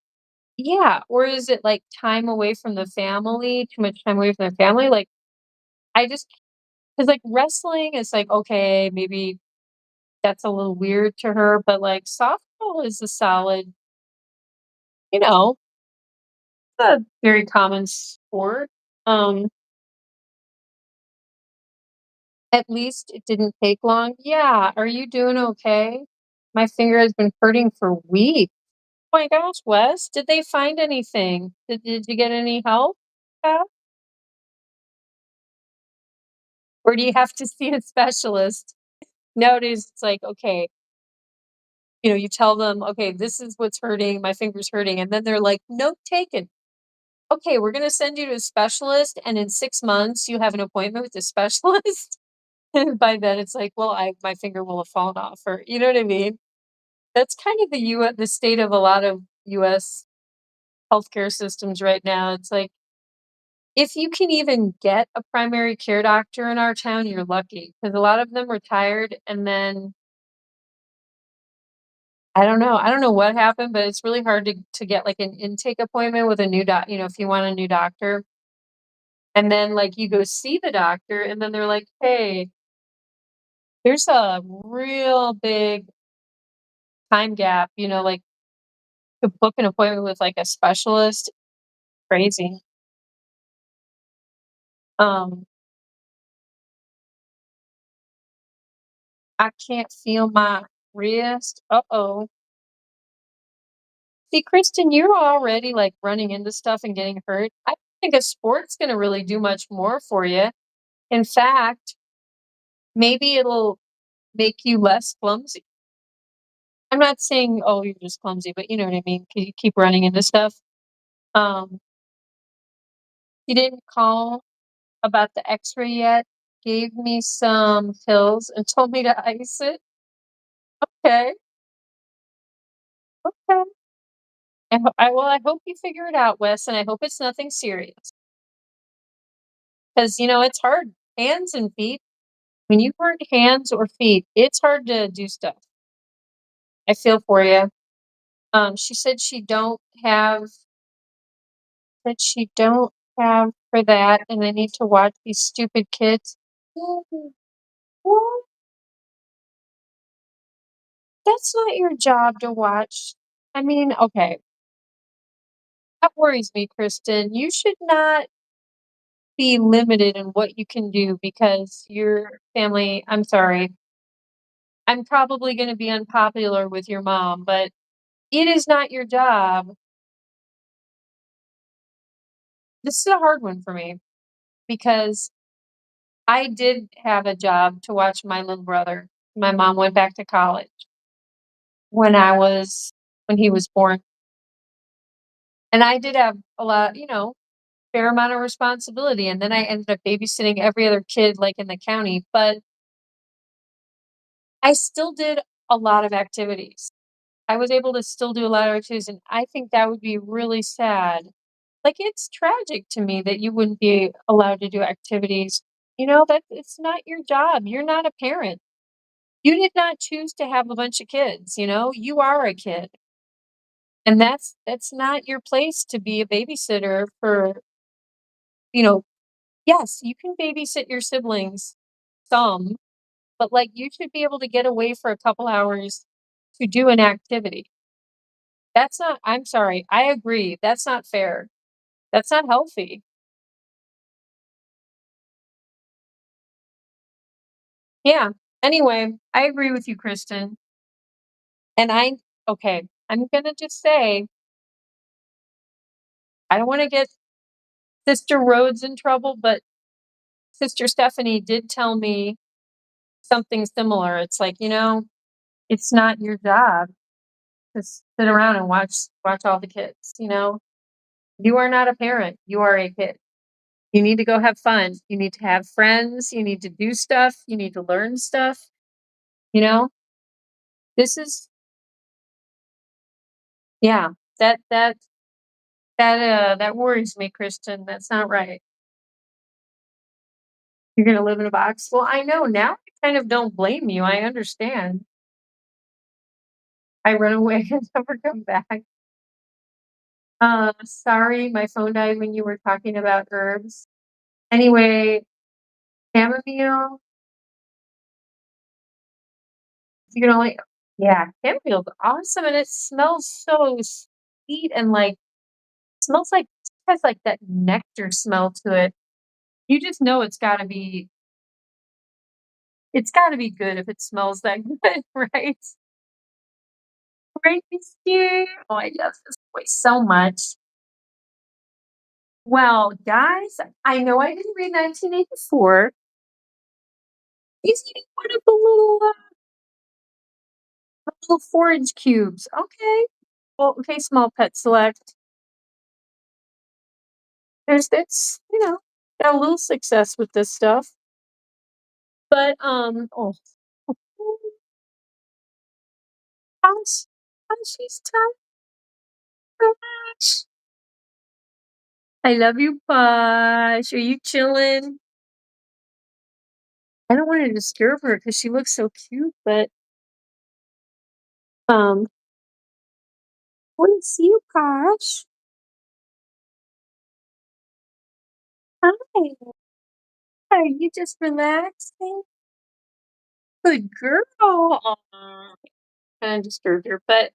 Speaker 4: yeah, or is it, like, time away from the family, too much time away from the family? Like, I just 'cause, like, wrestling is like, okay, maybe that's a little weird to her, but, like, softball is a solid, you know, a very common sport. Um, at least it didn't take long. Yeah, are you doing okay? My finger has been hurting for weeks. Oh my gosh, Wes, did they find anything? Did you get any help? Yeah? Or do you have to see a specialist? Nowadays, it's like, okay, you tell them, okay, this is what's hurting, my finger's hurting. And then they're like, note taken. Okay, we're going to send you to a specialist. And in 6 months, you have an appointment with the specialist. And by then, it's like, well, my finger will have fallen off, or you know what I mean? That's kind of the state of a lot of US healthcare systems right now. It's like, if you can even get a primary care doctor in our town, you're lucky because a lot of them retired and then I don't know. I don't know what happened, but it's really hard to get like an intake appointment with a new if you want a new doctor. And then like you go see the doctor and then they're like, "Hey, there's a real big time gap, like to book an appointment with like a specialist." Crazy. Um, I can't feel my wrist. Uh-oh. See, Kristen, you're already like running into stuff and getting hurt. I don't think a sport's going to really do much more for you. In fact, maybe it'll make you less clumsy. I'm not saying, oh, you're just clumsy, but you know what I mean? 'Cause you keep running into stuff. Um, you didn't call about the x-ray yet. Gave me some pills and told me to ice it. Okay, okay. I hope you figure it out, Wes, and I hope it's nothing serious. Because it's hard. Hands and feet. When you hurt hands or feet, it's hard to do stuff. I feel for you. She said she don't have for that, and I need to watch these stupid kids. Mm, well, that's not your job to watch. I mean, okay, that worries me, Kristen. You should not be limited in what you can do because your family, I'm sorry, I'm probably going to be unpopular with your mom, but it is not your job. This is a hard one for me because I did have a job to watch my little brother. My mom went back to college when he was born. And I did have a lot, fair amount of responsibility. And then I ended up babysitting every other kid like in the county, but I still did a lot of activities. I was able to still do a lot of activities, and I think that would be really sad. Like, it's tragic to me that you wouldn't be allowed to do activities. That it's not your job. You're not a parent. You did not choose to have a bunch of kids, you are a kid. And that's not your place to be a babysitter for, you know, yes, you can babysit your siblings some, but like you should be able to get away for a couple hours to do an activity. That's not, I'm sorry, I agree. That's not fair. That's not healthy. Yeah. Anyway, I agree with you, Kristen. And okay, I'm going to just say, I don't want to get Sister Rhodes in trouble, but Sister Stephanie did tell me something similar. It's like, it's not your job to sit around and watch all the kids, You are not a parent. You are a kid. You need to go have fun. You need to have friends. You need to do stuff. You need to learn stuff. You know, this is yeah, that That worries me, Kristen. That's not right. You're gonna live in a box? Well, I know now I kind of don't blame you. I understand. I run away and never come back. Sorry, my phone died when you were talking about herbs. Anyway, chamomile, you can only yeah, chamomile's awesome and it smells so sweet and like smells like has like that nectar smell to it. You just know it's gotta be good if it smells that good, right? Right, Misty? Oh, I love this boy so much. Well, guys, I know I didn't read 1984. He's eating one of the little forage cubes. Okay. Well, okay, small pet select. There's that's got a little success with this stuff. But oh gosh, she's tired. Gosh. I love you, Posh. Are you chilling? I don't want to disturb her because she looks so cute, but um want to see you, Posh. Hi. Are you just relaxing? Good girl. Kind of disturbed her, but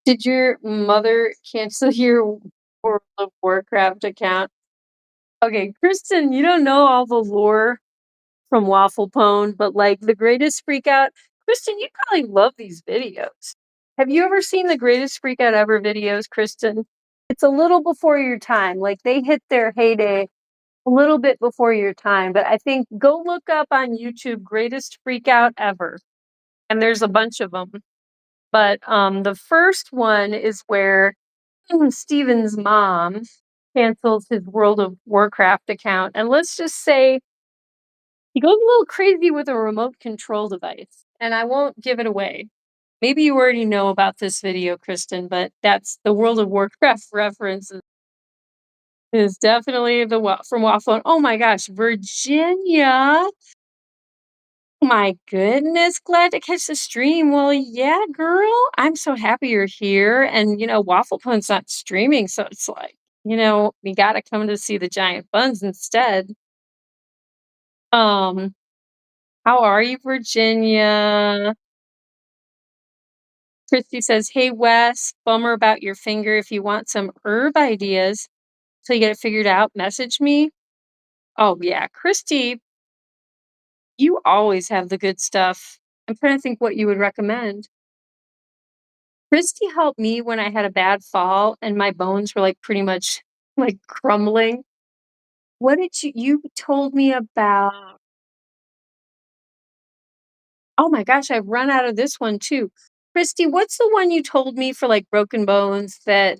Speaker 4: did your mother cancel your World of Warcraft account? Okay, Kristen, you don't know all the lore from Waffle Pone, but like the greatest freak out. Kristen, you probably love these videos. Have you ever seen the greatest freak out ever videos, Kristen? It's a little before your time. Like they hit their heyday a little bit before your time, but I think go look up on YouTube greatest freak out ever. And there's a bunch of them. But the first one is where Steven's mom cancels his World of Warcraft account. And let's just say he goes a little crazy with a remote control device. And I won't give it away. Maybe you already know about this video, Kristen, but that's the World of Warcraft reference is definitely from Waffle. Oh my gosh, Virginia. My goodness, glad to catch the stream. Well, yeah, girl, I'm so happy you're here. And, Waffle Pun's not streaming. So it's like, we got to come to see the giant buns instead. How are you, Virginia? Christy says, hey, Wes, bummer about your finger. If you want some herb ideas so you get it figured out, message me. Oh, yeah, Christy, you always have the good stuff. I'm trying to think what you would recommend. Christy helped me when I had a bad fall and my bones were like pretty much like crumbling. What did you told me about? Oh my gosh, I've run out of this one too. Christy, what's the one you told me for like broken bones that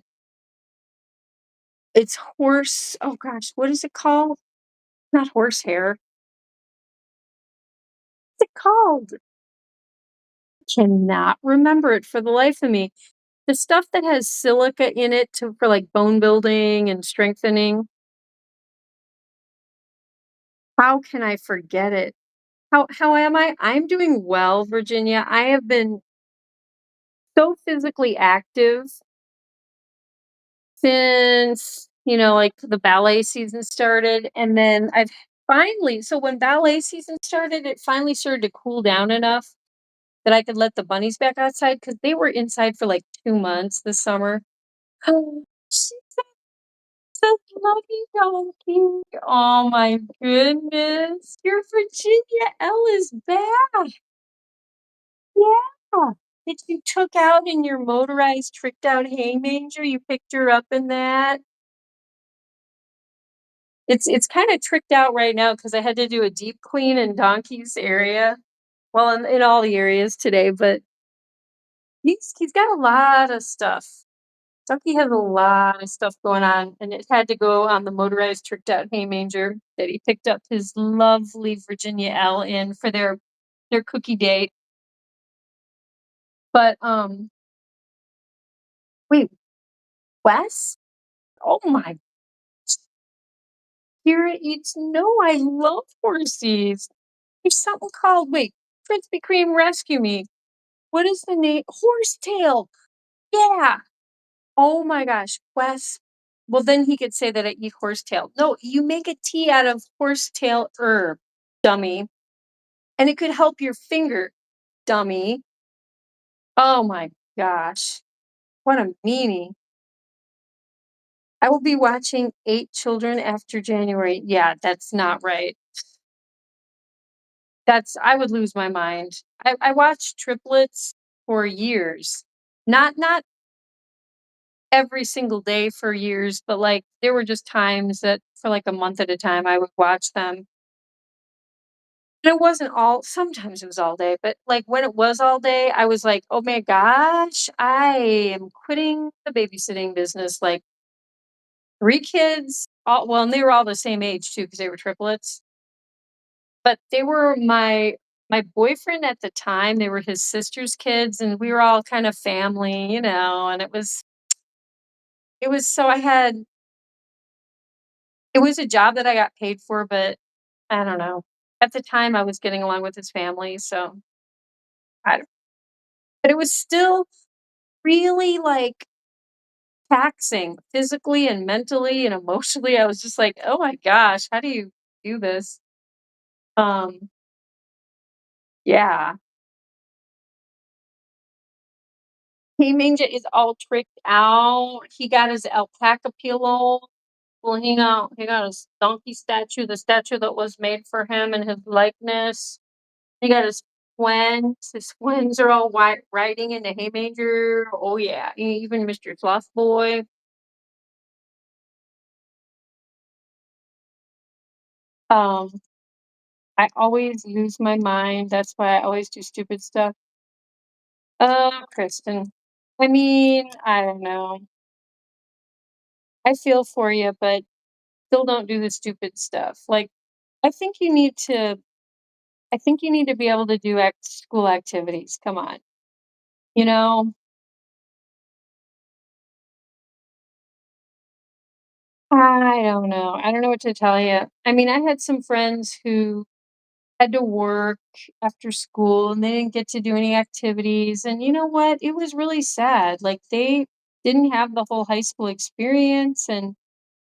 Speaker 4: it's horse? Oh gosh, what is it called? Not horsehair. What's it called? Cannot remember it for the life of me. The stuff that has silica in it for like bone building and strengthening. How can I forget it? How am I? I'm doing well, Virginia. I have been so physically active since, like the ballet season started. And then so when ballet season started, it finally started to cool down enough that I could let the bunnies back outside because they were inside for like 2 months this summer. Oh, she says, love you, donkey. Oh my goodness. Your Virginia L is back. Yeah. That you took out in your motorized tricked out hay manger, you picked her up in that? It's kinda tricked out right now because I had to do a deep clean in Donkey's area. Well, in all the areas today, but he's got a lot of stuff. Donkey has a lot of stuff going on, and it had to go on the motorized tricked out hay manger that he picked up his lovely Virginia L in for their cookie date. But, wait, Wes? Oh my, Kira eats no, I love horsies. There's something called, wait, Krispy Kreme rescue me. What is the name? Horsetail. Yeah. Oh my gosh, Wes. Well, then he could say that I eat horsetail. No, you make a tea out of horsetail herb, dummy. And it could help your finger, dummy. Oh my gosh. What a meanie. I will be watching 8 Children after January. Yeah, that's not right. That's I would lose my mind. I watched triplets for years. Not every single day for years, but, like, there were just times that for, like, a month at a time, I would watch them. And it wasn't all sometimes it was all day, but, like, when it was all day, I was like, "Oh my gosh, I am quitting the babysitting business." Like, 3 kids, all well, and they were all the same age too, because they were triplets, but they were my boyfriend at the time, they were his sister's kids, and we were all kind of family, and it was so I had it was a job that I got paid for, but I don't know. At the time, I was getting along with his family, so I don't but it was still really, like, taxing physically and mentally and emotionally. I was just like, "Oh my gosh, how do you do this?" Um, yeah. He is all tricked out. He got his alpaca pillow. Well, he got his donkey statue, the statue that was made for him and his likeness. He got his twins. His twins are all white riding in the hay manger. Oh yeah, even Mr. Sloth Boy. Um, I always lose my mind. That's why I always do stupid stuff. Kristen. I mean, I don't know. I feel for you, but still don't do the stupid stuff. Like, I think you need to I think you need to be able to do school activities. Come on. You know, I don't know. I don't know what to tell you. I mean, I had some friends who had to work after school and they didn't get to do any activities. And you know what? It was really sad. Like, they didn't have the whole high school experience. And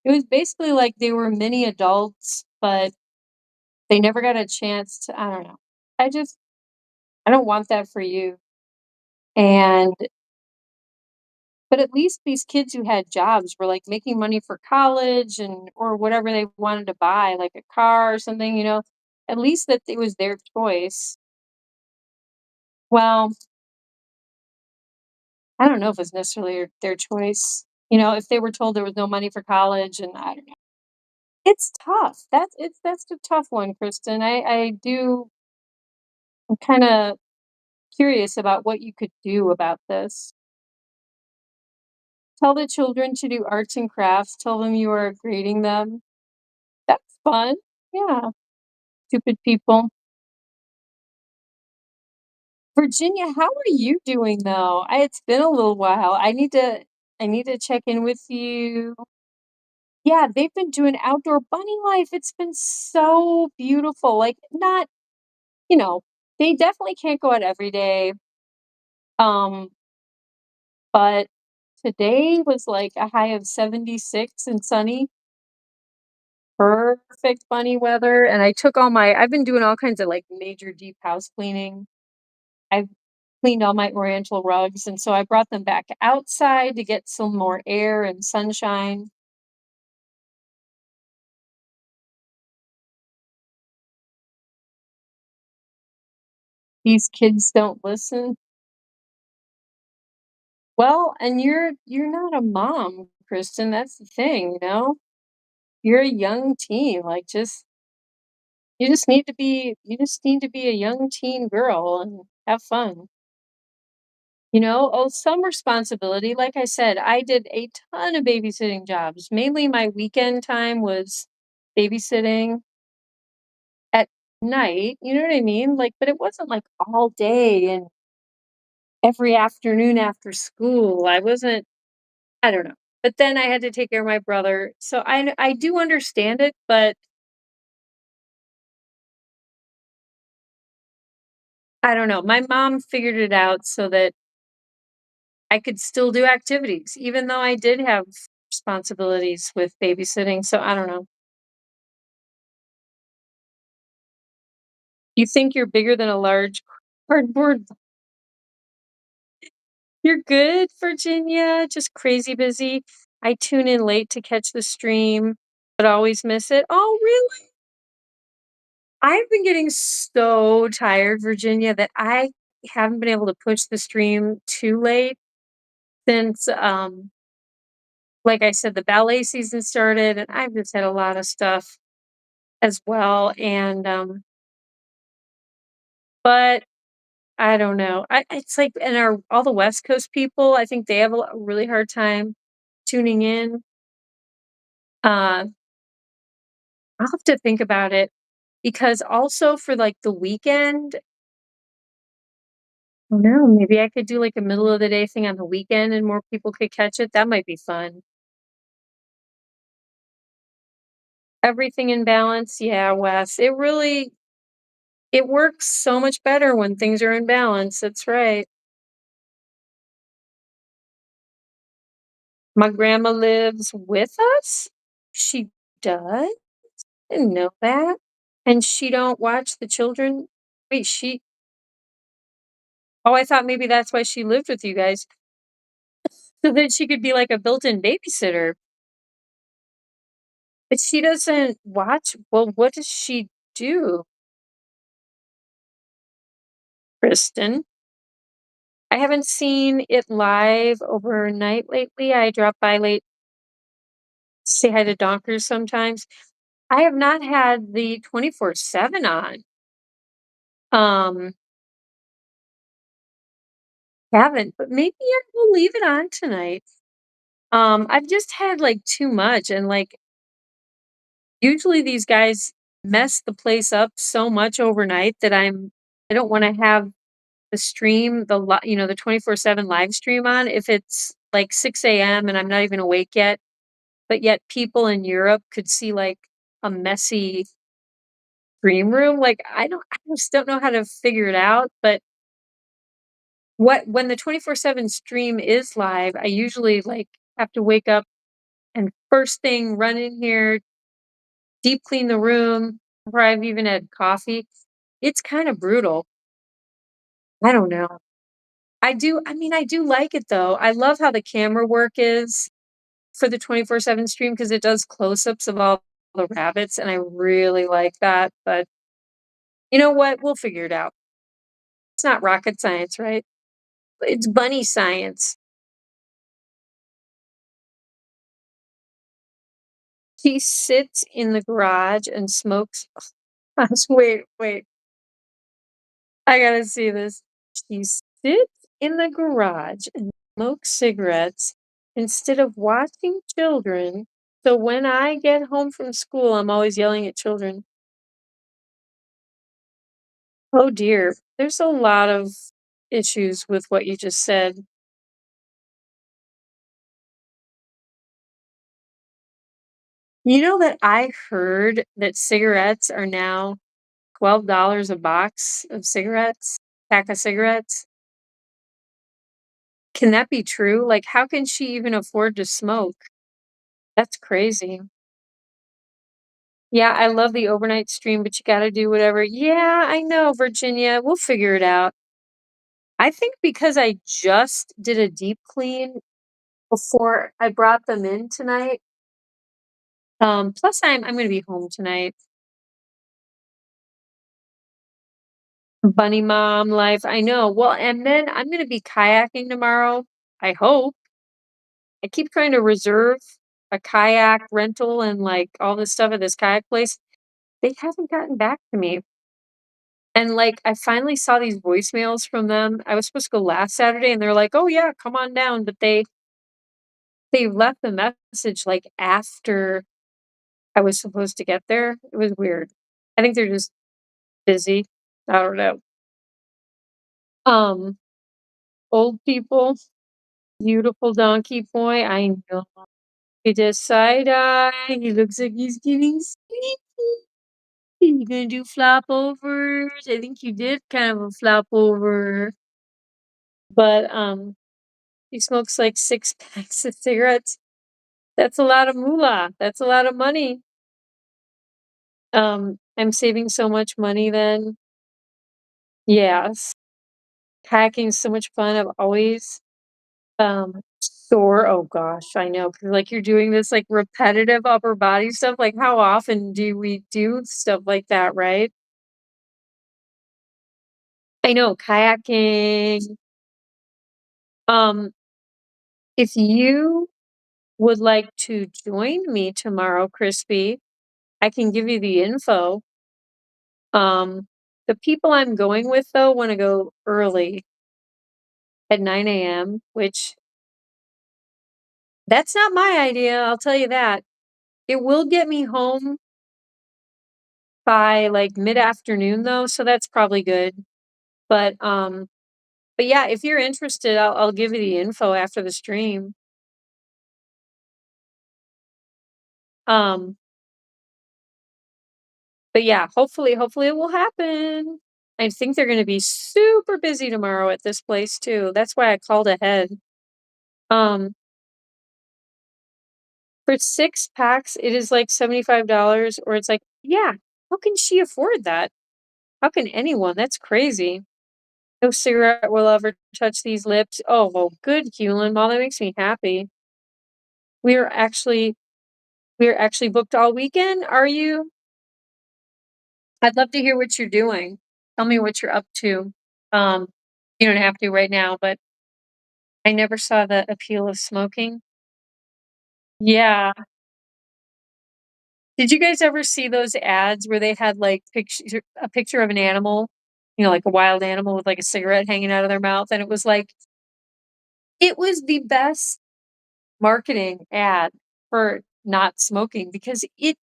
Speaker 4: it was basically like they were mini adults, but they never got a chance to, I don't know. I just, I don't want that for you. And but at least these kids who had jobs were, like, making money for college and or whatever they wanted to buy, like a car or something. At least that it was their choice. Well, I don't know if it's necessarily their choice. If they were told there was no money for college and I don't know. It's tough. That's the tough one, Kristen. I'm kinda curious about what you could do about this. Tell the children to do arts and crafts, tell them you are grading them. That's fun. Yeah. Stupid people. Virginia, how are you doing though? It's been a little while. I need to check in with you. Yeah, they've been doing outdoor bunny life. It's been so beautiful. Like, not, you know, they definitely can't go out every day. Um, but today was like a high of 76 and sunny. Perfect bunny weather. And I've been doing all kinds of like major deep house cleaning. I've cleaned all my oriental rugs, and so I brought them back outside to get some more air and sunshine. These kids don't listen. Well, and you're not a mom, Kristen, that's the thing. You're a young teen, like, you just need to be a young teen girl and have fun. Some responsibility. Like I said, I did a ton of babysitting jobs. Mainly my weekend time was babysitting at night, you know what I mean? Like, but it wasn't like all day and every afternoon after school. I don't know. But then I had to take care of my brother. So I do understand it, but I don't know. My mom figured it out so that I could still do activities, even though I did have responsibilities with babysitting. So I don't know. You think you're bigger than a large cardboard. You're good, Virginia. Just crazy busy. I tune in late to catch the stream, but always miss it. Oh, really? I've been getting so tired, Virginia, that I haven't been able to push the stream too late since, like I said, the ballet season started, and I've just had a lot of stuff as well. And, but I don't know. It's like, and all the West Coast people, I think they have a really hard time tuning in. Uh, I'll have to think about it because also for like the weekend, I don't know, maybe I could do like a middle of the day thing on the weekend and more people could catch it. That might be fun. Everything in balance. Yeah, Wes. It works so much better when things are in balance. That's right. My grandma lives with us. She does. Didn't know that. And she don't watch the children. Wait, oh, I thought maybe that's why she lived with you guys. So that she could be like a built-in babysitter. But she doesn't watch. Well, what does she do, Kristen? I haven't seen it live overnight lately. I drop by late to say hi to Donkers sometimes. I have not had the 24/7 on. Um, haven't, but maybe I will leave it on tonight. I've just had like too much and like usually these guys mess the place up so much overnight that I don't want to have the stream, the 24/7 live stream on if it's like 6 a.m. and I'm not even awake yet, but yet people in Europe could see like a messy stream room. Like I just don't know how to figure it out. But when the 24/7 stream is live, I usually like have to wake up and first thing run in here, deep clean the room before I've even had coffee. It's kind of brutal. I don't know. I do like it though. I love how the camera work is for the 24/7 stream because it does close-ups of all the rabbits, and I really like that, but you know what? We'll figure it out. It's not rocket science, right? It's bunny science. He sits in the garage and smokes. Wait. I gotta see this. She sits in the garage and smokes cigarettes instead of watching children. So when I get home from school, I'm always yelling at children. Oh dear. There's a lot of issues with what you just said. You know that I heard that cigarettes are now $12 a box of cigarettes, pack of cigarettes. Can that be true? Like, how can she even afford to smoke? That's crazy. Yeah, I love the overnight stream, but you gotta do whatever. Yeah, I know, Virginia. We'll figure it out. I think because I just did a deep clean before I brought them in tonight. Plus I'm gonna be home tonight. Bunny mom life. I know. Well, and then I'm gonna be kayaking tomorrow. I hope. I keep trying to reserve a kayak rental and like all this stuff at this kayak place. They haven't gotten back to me. And like I finally saw these voicemails from them. I was supposed to go last Saturday and they're like, "Oh yeah, come on down." But they left the message like after I was supposed to get there. It was weird. I think they're just busy. I don't know. Um Old people, beautiful donkey boy. I know. He does side eye. He looks like he's getting sleepy. You gonna do flop overs? I think you did kind of a flop over, but he smokes like 6 packs of cigarettes. That's a lot of moolah. That's a lot of money. I'm saving so much money then. Yes. Hacking's so much fun. I've always sore. Oh gosh, I know. 'Cause like you're doing this like repetitive upper body stuff. Like how often do we do stuff like that, right? I know, kayaking. Um, if you would like to join me tomorrow, Crispy, I can give you the info. The people I'm going with though want to go early at 9 a.m., which that's not my idea, I'll tell you that. It will get me home by like mid-afternoon though, so that's probably good. But yeah, if you're interested, I'll give you the info after the stream. Um, but yeah, hopefully it will happen. I think they're gonna be super busy tomorrow at this place too. That's why I called ahead. Um, for 6 packs, it is like $75, or it's like, yeah, how can she afford that? How can anyone? That's crazy. No cigarette will ever touch these lips. Oh, well, good, Hewlin. Well, that makes me happy. We are actually we are actually booked all weekend. Are you? I'd love to hear what you're doing. Tell me what you're up to. Um, you don't have to right now, but I never saw the appeal of smoking. Yeah. Did you guys ever see those ads where they had like a picture of an animal, like a wild animal with like a cigarette hanging out of their mouth, and it was like it was the best marketing ad for not smoking because you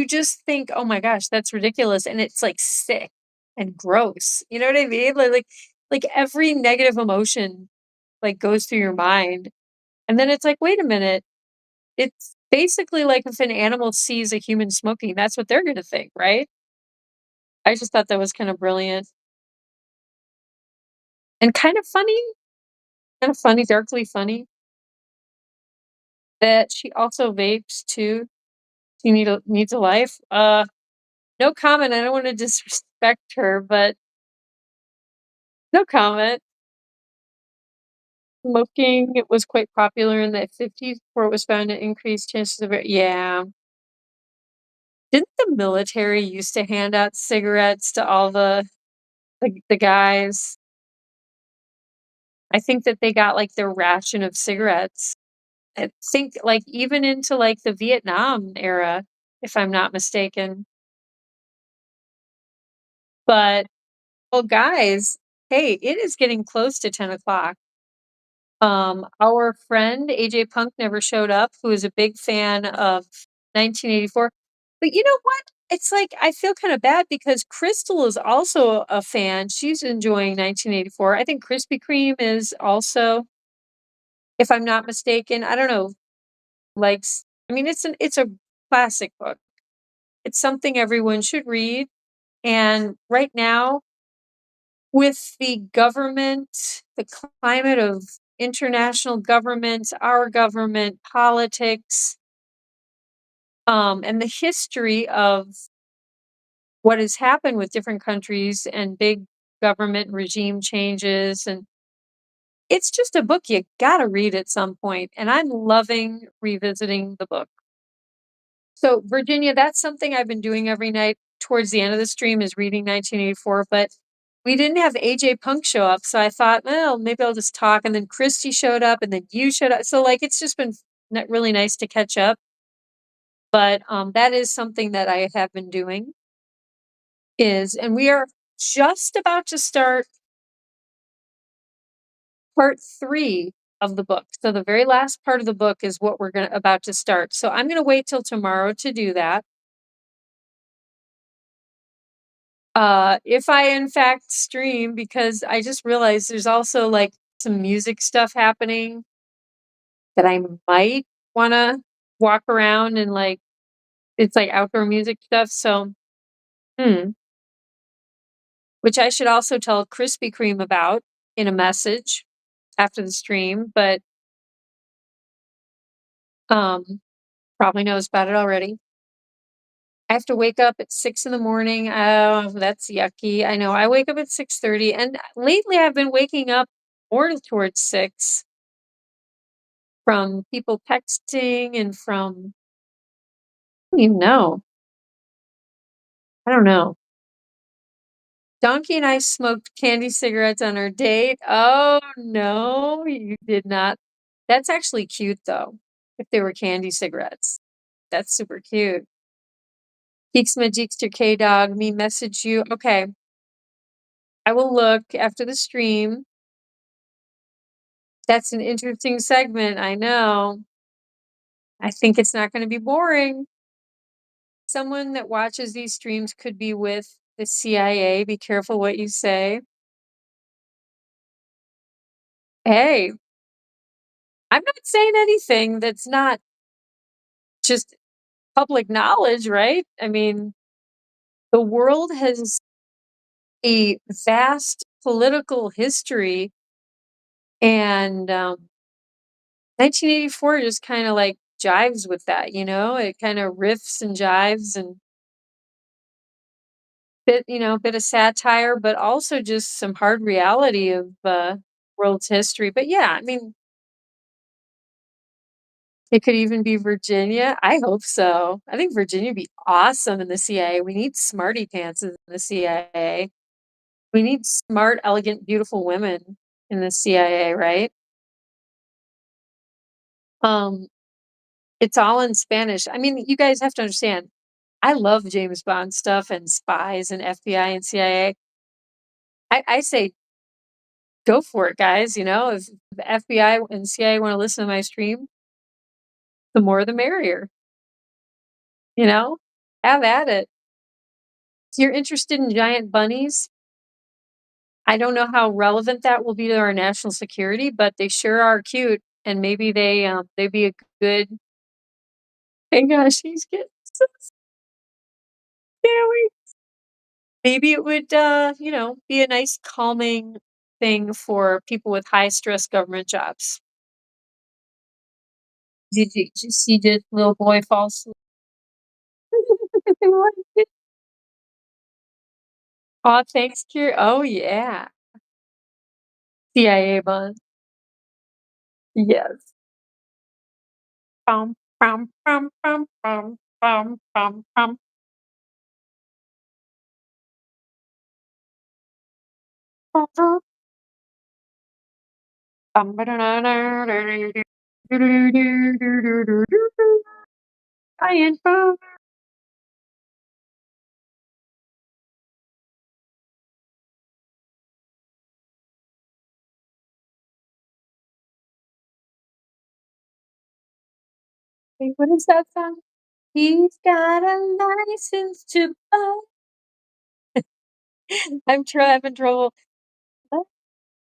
Speaker 4: just think, "Oh my gosh, that's ridiculous," and it's, like, sick and gross, you know what I mean? Like, every negative emotion, like, goes through your mind, and then it's like, "Wait a minute." It's basically like if an animal sees a human smoking, that's what they're gonna think, right? I just thought that was kinda brilliant and kind of funny, darkly funny that she also vapes too. She needs a life. No comment, I don't wanna disrespect her, but no comment. Smoking was quite popular in the '50s before it was found to increase chances of it. Yeah. Didn't the military used to hand out cigarettes to all the guys? I think that they got, like, their ration of cigarettes. I think, like, even into, like, the Vietnam era, if I'm not mistaken. But, well, guys, hey, it is getting close to 10 o'clock. Our friend AJ Punk never showed up, who is a big fan of 1984. But you know what? It's like I feel kind of bad because Crystal is also a fan. She's enjoying 1984. I think Krispy Kreme is also, if I'm not mistaken. I don't know. Likes. I mean, it's a classic book. It's something everyone should read. And right now, with the government, the climate of international governments, our government, politics, and the history of what has happened with different countries and big government regime changes. And it's just a book you gotta read at some point, and I'm loving revisiting the book. So, Virginia, that's something I've been doing every night towards the end of the stream is reading 1984, but we didn't have AJ Punk show up, so I thought, well, maybe I'll just talk. And then Christy showed up, and then you showed up. So, like, it's just been really nice to catch up. But that is something that I have been doing. And we are just about to start part 3 of the book. So the very last part of the book is what we're about to start. So I'm gonna wait till tomorrow to do that. If I in fact stream, because I just realized there's also like some music stuff happening that I might wanna walk around and like it's like outdoor music stuff, so hmm. Which I should also tell Krispy Kreme about in a message after the stream, but probably knows about it already. I have to wake up at 6 in the morning. Oh, that's yucky. I know. I wake up at 6:30, and lately I've been waking up more towards 6 from people texting and from I don't even know. I don't know. Donkey and I smoked candy cigarettes on our date. Oh, no, you did not. That's actually cute, though, if they were candy cigarettes. That's super cute. Geeks Magikster K Dog, me message you. Okay, I will look after the stream. That's an interesting segment, I know. I think it's not gonna be boring. Someone that watches these streams could be with the CIA. Be careful what you say. Hey, I'm not saying anything that's not just public knowledge, right? I mean, the world has a vast political history, and 1984 just kind of like jives with that, you know? It kind of riffs and jives and bit of satire, but also just some hard reality of world's history. But yeah, I mean, it could even be Virginia. I hope so. I think Virginia would be awesome in the CIA. We need smarty pants in the CIA. We need smart, elegant, beautiful women in the CIA, right? Um, it's all in Spanish. I mean, you guys have to understand, I love James Bond stuff and spies and FBI and CIA. I say go for it, guys. You know, if the FBI and CIA want to listen to my stream, the more the merrier. You know, have at it. If you're interested in giant bunnies, I don't know how relevant that will be to our national security, but they sure are cute, and maybe they'd be a good. Hey gosh, he's getting so scary. Maybe it would, be a nice calming thing for people with high stress government jobs. Did you see this little boy fall asleep? Aw, thanks, Kier. Oh, yeah. CIA Bunz. Yes. Bum, bum, bum, bum, bum, bum, bum, bum. Bum, bum, bum, ba-da-da-da-da-da-da. Do-do-do-do-do-do-do-do. Giant bun. Wait, what is that song? He's got a license to buy. Having trouble. Let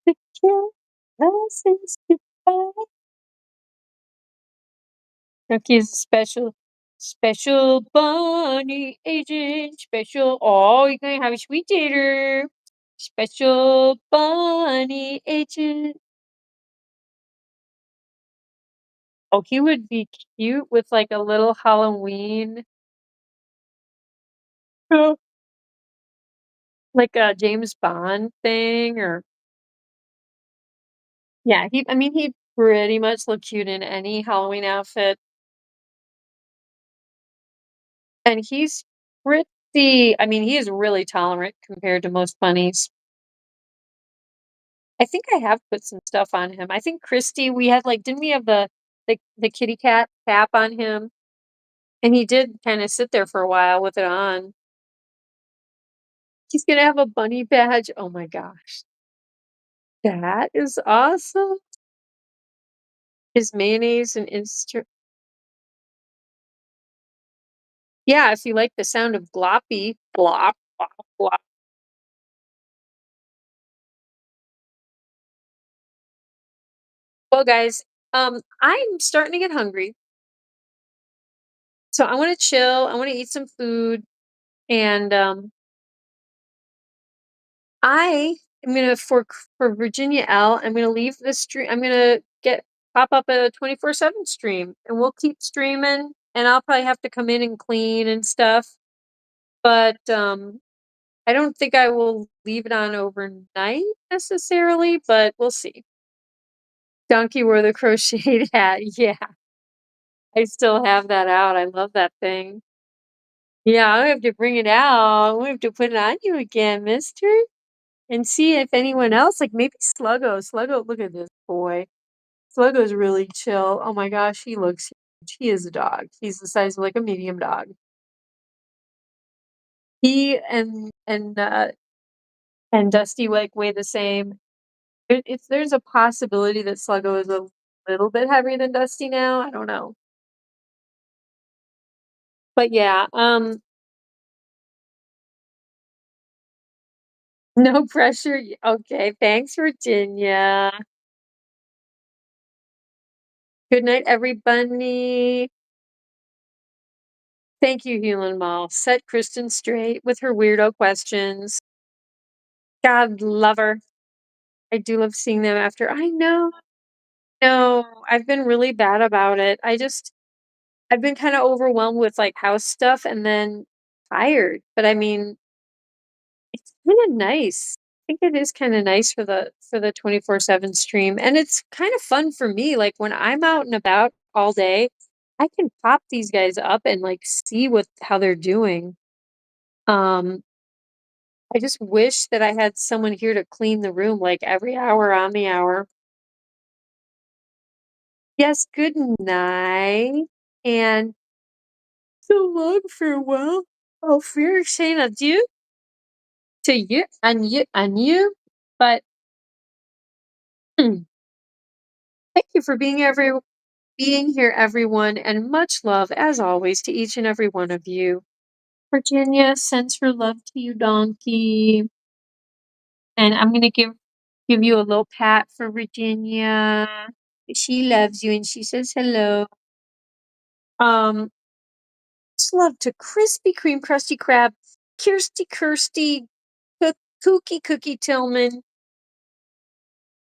Speaker 4: the kid license to buy. Cookie's a special bunny agent. Special. Oh, you're gonna have a sweet tater. Special bunny agent. Oh, he would be cute with like a little Halloween, uh, like a James Bond thing, or yeah, I mean, he'd pretty much look cute in any Halloween outfit, and he's I mean, he is really tolerant compared to most bunnies. I think I have put some stuff on him. I think Christy, we had like, didn't we have the kitty cat cap on him? And he did kind of sit there for a while with it on. He's gonna have a bunny badge. Oh my gosh. That is awesome. His mayonnaise and Insta. Yeah, if you like the sound of gloppy, glop, glop, glop. Well, guys, I'm starting to get hungry. So I want to chill. I want to eat some food. And I am gonna for Virginia L, I'm gonna leave the stream. I'm gonna get pop up a 24/7 stream and we'll keep streaming and I'll probably have to come in and clean and stuff. But I don't think I will leave it on overnight necessarily, but we'll see. Donkey wore the crocheted hat. Yeah, I still have that out. I love that thing. Yeah, I have to bring it out. We have to put it on you again, mister. And see if anyone else, like maybe Sluggo. Sluggo, look at this boy. Sluggo's really chill. Oh my gosh, he looks huge. He is a dog. He's the size of like a medium dog. He and Dusty like weigh the same. There's a possibility that Sluggo is a little bit heavier than Dusty now. I don't know. But yeah, no pressure. Okay, thanks, Virginia. Good night, everybody. Thank you, Hewlin Mall. Set Kristen straight with her weirdo questions. God love her. I do love seeing them after. I know. No, I've been really bad about it. I've been kind of overwhelmed with like house stuff and then tired. But I mean, it's kind of nice. I think it is kind of nice for the 24/7 stream. And it's kind of fun for me. Like when I'm out and about all day, I can pop these guys up and like see what how they're doing. Um, I just wish that I had someone here to clean the room like every hour on the hour. Yes, good night. And so long farewell. Auf Wiedersehen, adieu to you and you and you. But thank you for being here, everyone, and much love as always to each and every one of you. Virginia sends her love to you, Donkey. And I'm gonna give you a little pat for Virginia. She loves you and she says hello. Much love to Krispy Kreme Krusty Krab, Kirsty, Cookie Tillman.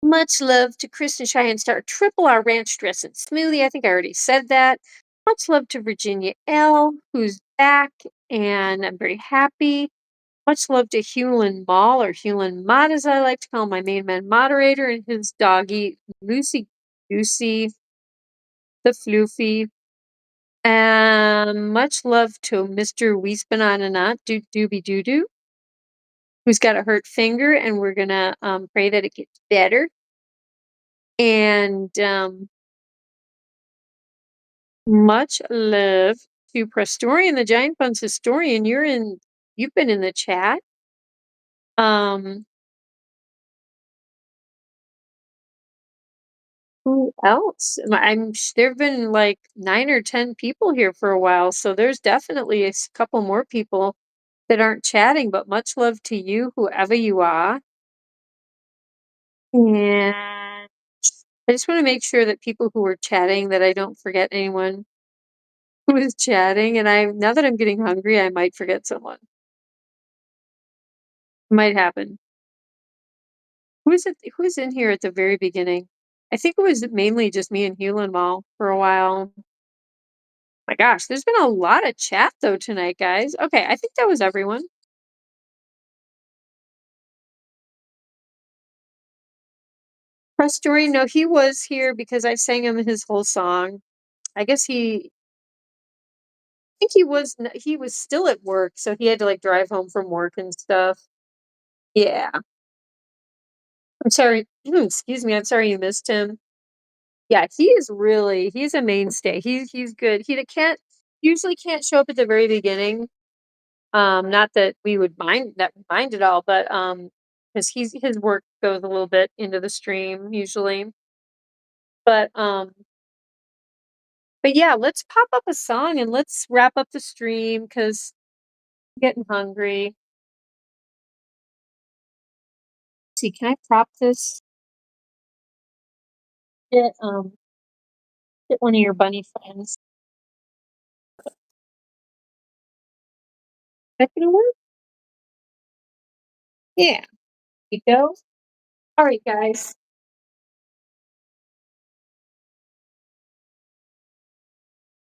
Speaker 4: Much love to Chris and Cheyenne Star, Triple R Ranch Dressing Smoothie. I think I already said that. Much love to Virginia L, who's back, and I'm very happy. Much love to Hewlin Mall, or Hewlin Mod, as I like to call my main man moderator, and his doggy, Lucy Goosey, the Floofy. Much love to Mr. Weespanananat, Doobie Doo Doo, who's got a hurt finger, and we're gonna pray that it gets better. And much love to Prestorian, the Giant Buns historian. You've been in the chat. Who else? There've been like 9 or 10 people here for a while, so there's definitely a couple more people that aren't chatting, but much love to you, whoever you are. And I just want to make sure that people who are chatting, that I don't forget anyone who is chatting. And now that I'm getting hungry, I might forget someone. Might happen. Who is it? Who was in here at the very beginning? I think it was mainly just me and Hewlin Mall for a while. My gosh, there's been a lot of chat though tonight, guys. Okay, I think that was everyone. Press story. No, he was here because I sang him his whole song. I guess I think he was still at work, so he had to like drive home from work and stuff. Yeah. I'm sorry. Excuse me. I'm sorry you missed him. Yeah, he's a mainstay. He's good. He can't usually can't show up at the very beginning. Not that we would mind at all, but because his work goes a little bit into the stream usually. But yeah, let's pop up a song and let's wrap up the stream because I'm getting hungry. Let's see, can I prop this? Get get one of your bunny friends. That gonna work? Yeah. You go. All right, guys.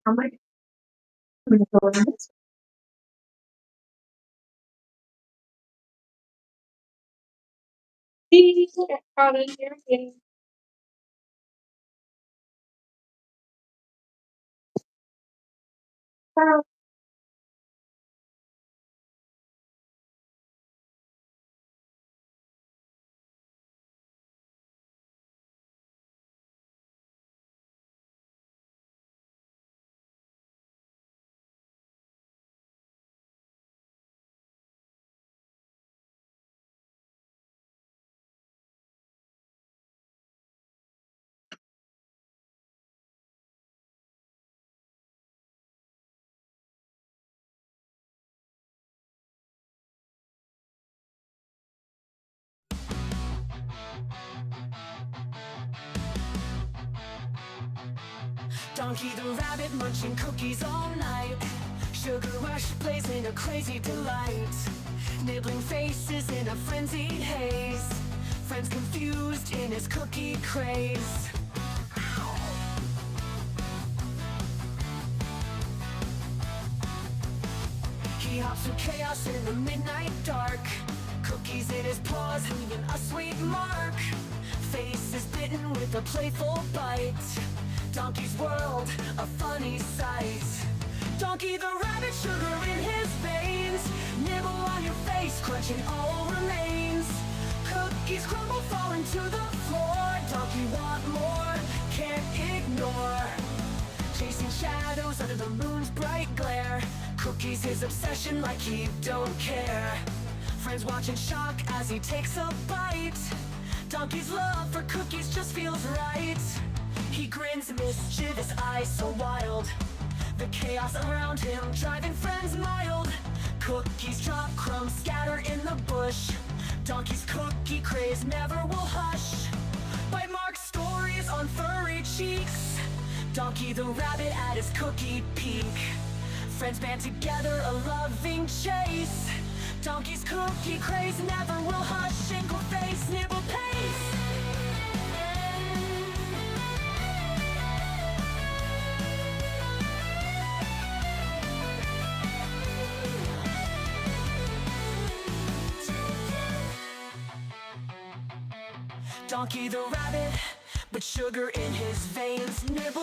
Speaker 4: I'm gonna go in this. These are out of here.
Speaker 3: Donkey the rabbit munching cookies all night. Sugar rush blazing a crazy delight. Nibbling faces in a frenzied haze. Friends confused in his cookie craze. He hops through chaos in the midnight dark. Cookies in his paws leaving a sweet mark. Face is bitten with a playful bite. Donkey's world, a funny sight. Donkey the rabbit, sugar in his veins. Nibble on your face, crunching all remains. Cookies crumble, falling to the floor. Donkey want more, can't ignore. Chasing shadows under the moon's bright glare. Cookies his obsession like he don't care. Friends watch in shock as he takes a bite. Donkey's love for cookies just feels right. He grins, mischievous eyes so wild. The chaos around him driving friends mild. Cookies drop, crumbs scatter in the bush. Donkey's cookie craze never will hush. Bite mark stories on furry cheeks. Donkey the rabbit at his cookie peak. Friends band together, a loving chase. Donkey's cookie craze never will hush. Shingle face, nibble pace. Donkey the rabbit, but sugar in his veins. Nibble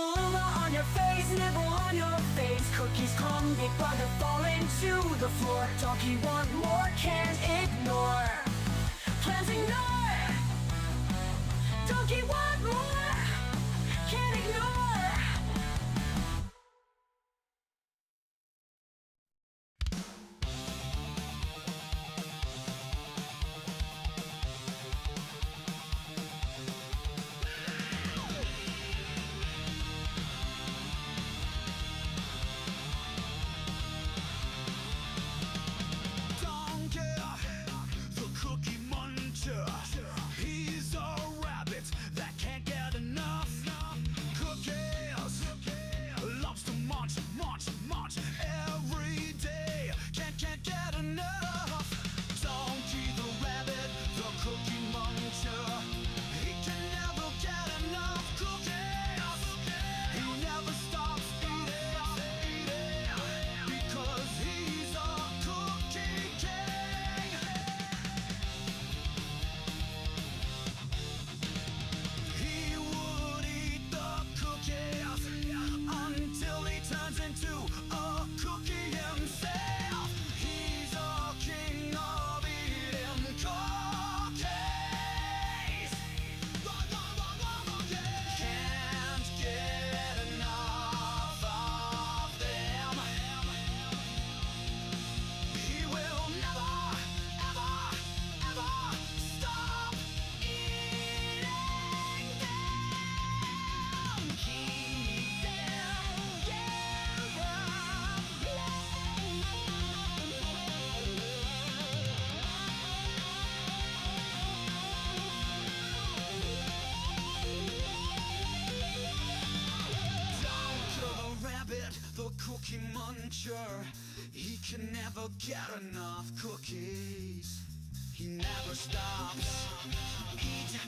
Speaker 3: on your face, nibble on your face. Cookies crumble, but they're falling to the floor. Donkey want more, can't ignore. Plans ignore. Donkey want more, can't ignore.
Speaker 1: Donkey, the cookie muncher. adventure. He can never get enough cookies. He never stops. Eating